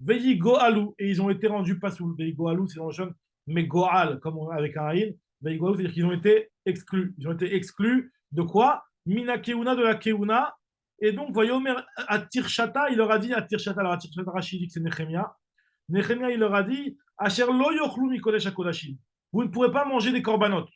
Veyi Goalou, et ils ont été rendus pas sous Veyi Goalou, c'est dans le jeune, mais Goal, comme avec un Aïn, Veyi Goalou, c'est-à-dire qu'ils ont été exclus. Ils ont été exclus de quoi? Mina Keuna, de la Keuna. Et donc, Vayomer à Tirshata, il leur a dit à Tirshata, alors à Tirshata Rachid, c'est Nehemia. Nehemia, il leur a dit, Asher lo yochlu mikodesh hakodashim. Vous ne pourrez pas manger des corbanotes.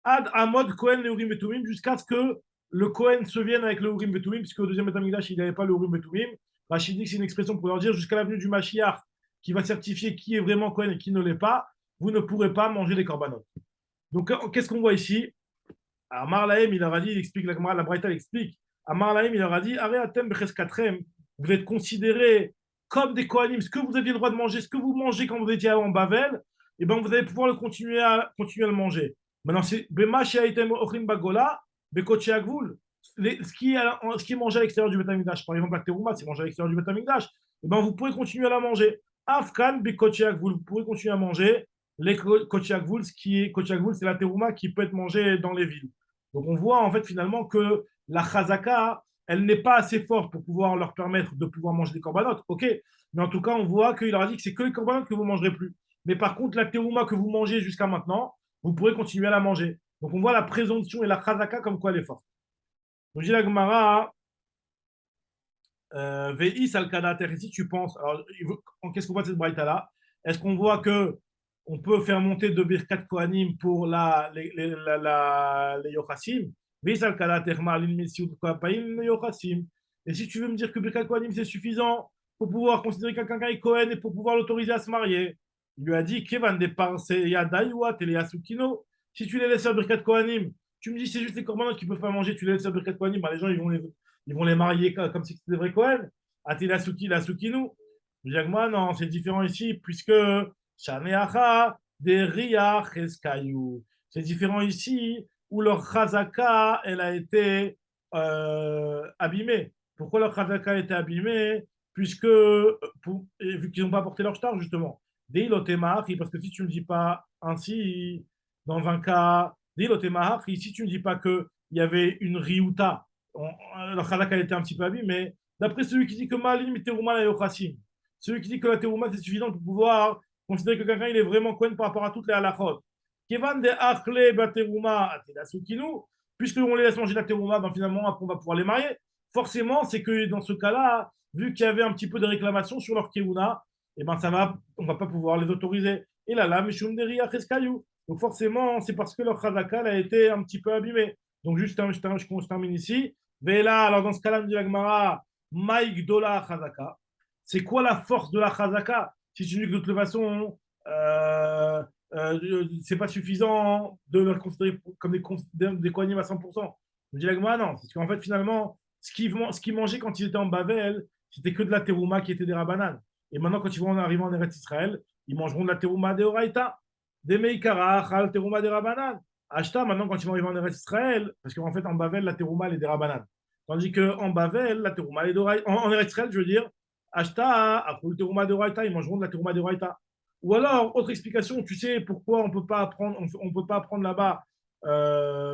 Ad Amod Kohen le Urim Betumim, jusqu'à ce que le Kohen se vienne avec le Urim Betumim, puisque au deuxième Betamigdash, il n'avait pas le Urim Betumim. Rachid dit que c'est une expression pour leur dire jusqu'à l'avenue du Mashiach, qui va certifier qui est vraiment Kohen et qui ne l'est pas, vous ne pourrez pas manger des corbanotes. Donc, qu'est-ce qu'on voit ici? Alors, Marlahem, il leur a dit, il explique, la Braïta l'explique. À Marlahem, il leur a dit, Areatem Becheskatrem, vous êtes considérés comme des Kohanim, ce que vous aviez le droit de manger, ce que vous mangez quand vous étiez en Bavel, et ben vous allez pouvoir continuer à le manger. Maintenant, c'est Bema Sheaitem Ochlim Bagola, Bekoche Agvul. Ce qui est mangé à l'extérieur du Beth Amikdash, par exemple la terouma, c'est mangé à l'extérieur du Beth Amikdash, et ben vous pourrez continuer à la manger. Afkan Bekoche Agvul, vous pourrez continuer à manger les Koche Agvul, ce qui est Koche Agvul, c'est la terouma qui peut être mangée dans les villes. Donc on voit en fait finalement que la chazaka, elle n'est pas assez forte pour pouvoir leur permettre de pouvoir manger des corbanotes, ok, mais en tout cas on voit qu'il leur a dit que c'est que les corbanotes que vous ne mangerez plus. Mais par contre la terouma que vous mangez jusqu'à maintenant, vous pourrez continuer à la manger. Donc on voit la présomption et la chazaka comme quoi elle est forte. Donc j'ai la Gemara, Veis al kadater, ici tu penses, alors qu'est-ce qu'on voit de cette braïta là? Est-ce qu'on voit que on peut faire monter de Birkat Kohanim pour les Yochassim? Veis al kadater ma'alin mesiut kohapaim Yochassim. Et si tu veux me dire que Birkat Kohanim c'est suffisant pour pouvoir considérer que quelqu'un est Kohen et pour pouvoir l'autoriser à se marier, il lui a dit Kevan départ c'est Yadaiwa Teleasukino. Si tu les laisses faire Birkat Kohanim, tu me dis c'est juste les corbanotes qui peuvent pas manger, tu les laisses faire Birkat Kohanim, bah, les gens ils vont les marier comme si c'était des vrais Cohen. Atila Suki, la Sukinu. Jacques, non, c'est différent ici, puisque Shaneacha, des Riach Eskayu. C'est différent ici, où leur Chazaka, elle a été abîmée. Pourquoi leur Chazaka a été abîmée? Puisque, vu qu'ils n'ont pas porté leur star, justement. Deilotemahari, parce que si tu ne me dis pas ainsi, dans un cas, Deilotemahari, si tu ne me dis pas qu'il y avait une Riuta, la Khalak a été un petit peu abîmée, mais d'après celui qui dit que Malim et Terouma la Yochassim, celui qui dit que la Terouma c'est suffisant pour pouvoir considérer que quelqu'un il est vraiment Kohen par rapport à toutes les halachot. Kevan de Achle Baterouma Atelasukinu, puisqu'on les laisse manger la Terouma, ben finalement après on va pouvoir les marier. Forcément, c'est que dans ce cas-là, vu qu'il y avait un petit peu de réclamation sur leur Keuna, et ben ça va, on va pas pouvoir les autoriser. Et là, Mishum Deri Acheskayou. Donc forcément, c'est parce que leur Chazaka a été un petit peu abîmée. Donc juste, je termine ici. Mais là, alors dans ce cas-là, dit la Gemara, Maïk Dola Chazaka. C'est quoi la force de la Chazaka? Si tu dis que de toute façon, c'est pas suffisant de le considérer comme des Kohanim à 100%. Je dis la Gemara, non. Parce qu'en fait, finalement, ce qu'ils mangeaient quand ils étaient en Bavel, c'était que de la terouma qui était des rabananes. Et maintenant, quand ils vont arriver en Eretz Israël, ils mangeront de la terouma de Oraïta, des Meikara, Chal, terouma de Rabanan. Ashta, maintenant, quand ils vont arriver en Eretz Israël, parce qu'en fait, en Bavel, la terouma, elle est des Rabanan. Tandis qu'en Bavel, la terouma, elle est d'Oraïta. En Eretz Israël, je veux dire, Ashta, après le terouma de Oraïta, ils mangeront de la terouma de Oraïta. Ou alors, autre explication, tu sais pourquoi on peut pas apprendre, on peut pas apprendre là-bas,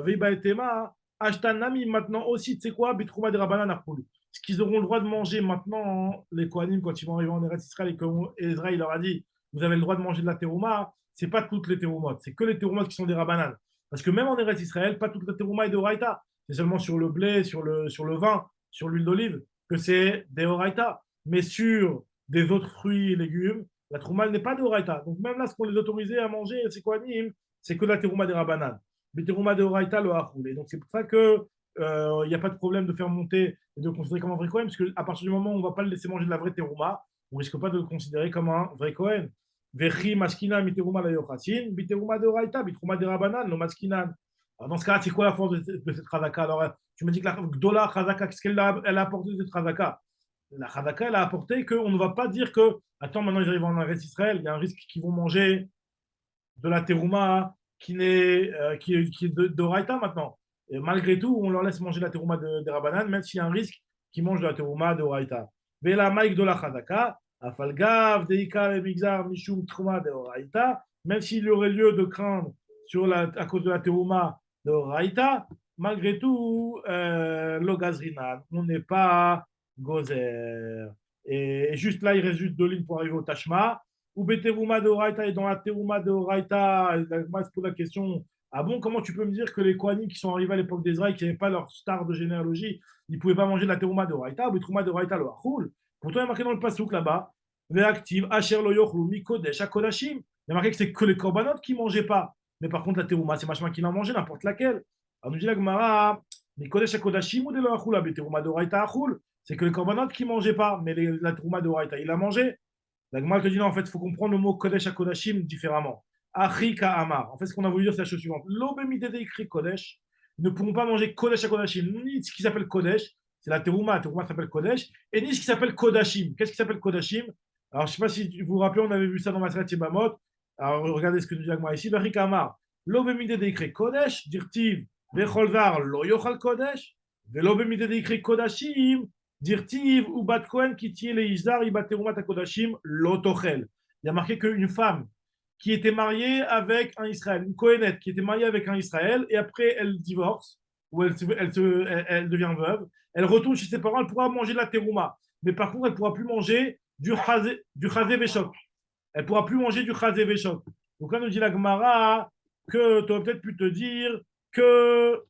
Veiba et Tema, Ashta Nami, maintenant aussi, tu sais quoi, Bitrouma de Rabanan Arpoul. Ce qu'ils auront le droit de manger maintenant, les Kohanim, quand ils vont arriver en Eretz Israël, et que Ezra, il leur a dit, vous avez le droit de manger de la terouma, c'est pas toutes les teroumotes, c'est que les teroumotes qui sont des rabananes. Parce que même en Eretz Israël, pas toute la terouma est de Oraïta. C'est seulement sur le blé, sur le vin, sur l'huile d'olive, que c'est des Oraïta. Mais sur des autres fruits et légumes, la terouma n'est pas de Oraïta. Donc même là, ce qu'on les autorisait à manger, c'est quoi, c'est que la terouma des rabananes. Mais terouma de Oraïta, le hachoul. Donc c'est pour ça que il n'y a pas de problème de faire monter et de le considérer comme un vrai Cohen, parce qu'à partir du moment où on ne va pas le laisser manger de la vraie terouma, on ne risque pas de le considérer comme un vrai Cohen. Vechi maskina miteruma la yochasin, biteruma de Oraita, bitruma de Rabanan, no maskinan. Alors dans ce cas-là, c'est quoi la force de cette Chazaka? Alors tu me dis que la Gdola Chazaka, qu'est-ce qu'elle a apporté de cette Chazaka? La Chazaka, elle a apporté qu'on ne va pas dire que, attends, maintenant ils arrivent en Eretz Israël, il y a un risque qu'ils vont manger de la terouma qui est de Oraita maintenant. Et malgré tout, on leur laisse manger la terouma de Rabanan, même s'il y a un risque qu'ils mangent de la terouma de Oraita. Vela Maïk de la Chazaka, Afalgav, Deika, Mixar, Mishum, Trouma de Oraita, même s'il y aurait lieu de craindre à cause de la terouma de Oraita, malgré tout, le Gazrinan, on n'est pas Gozer. Et juste là, il reste juste 2 lignes pour arriver au Tashma. Ou Beteruma de Oraita et dans la Teruma de Oraita, moi, je pose la question, ah bon, comment tu peux me dire que les Kohanim qui sont arrivés à l'époque d'Ezraïl, qui n'avaient pas leur star de généalogie, ils ne pouvaient pas manger de la Teruma de Oraita, ou Beteruma de Oraita le Achoul? Pourtant, il y a marqué dans le Passouk là-bas, Réactive, Asher lo yochlu, Mikodesh, Akodashim. Il y a marqué que c'est que les Korbanot qui ne mangeaient pas. Mais par contre, la Teruma, c'est machin qui en mangeait, n'importe laquelle. Alors nous dit la Gemara, Mikodesh, Akodashim ou de lo Achoul, Beteruma de Oraita Achoul. C'est que les Korbanot qui ne mangeaient pas, mais la Teruma de Oraita, il a mangé. La Gemara te dit non, en fait, il faut comprendre le mot Kodesh à Kodashim différemment. Achi Amar. En fait, ce qu'on a voulu dire, c'est la chose suivante. L'obémité écrit Kodesh, ils ne pourront pas manger Kodesh à Kodashim, ni ce qui s'appelle Kodesh, c'est la Terouma s'appelle Kodesh, et ni ce qui s'appelle Kodashim. Qu'est-ce qui s'appelle Kodashim? Alors, je ne sais pas si vous vous rappelez, on avait vu ça dans Maseret Yebamot. Alors, regardez ce que nous dit la Gemara ici. Achi Amar. lo bemide deikre kodesh, dirtiv, vechol var lo yochal kodesh, velo bemide deikre kodashim, dirtiv, ou bat kohen qui tient les izdar, ibaterumat kodashim, lo tochel. Il y a marqué qu'une femme qui était mariée avec un Israël, une Kohénette qui était mariée avec un Israël, et après elle divorce, ou elle devient veuve, elle retourne chez ses parents, elle pourra manger de la terouma. Mais par contre, elle ne pourra plus manger du chazé véchok. Elle ne pourra plus manger du chazé véchok. Donc là, nous dit la Gemara que tu aurais peut-être pu te dire que,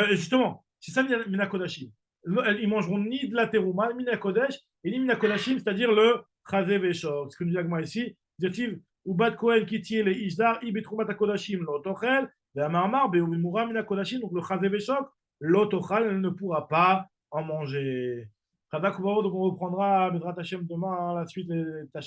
justement, c'est ça Mina Kodashim. Ils mangeront ni de la terouma, ni Mina Kodesh, et ni Mina Kodashim, c'est-à-dire le chazé véchok. Ce que nous dit la Gemara ici, dit-il, Ubat Kohen qui tient les Ishdar, Ibetrumat Kodashim, l'Otochel, Ve'amarmar, Be'umimura Mina Kodashim, donc le chazé véchok, l'Otochal, elle ne pourra pas en manger. Donc on reprendra Bedrat Hashem demain, la suite des tâches.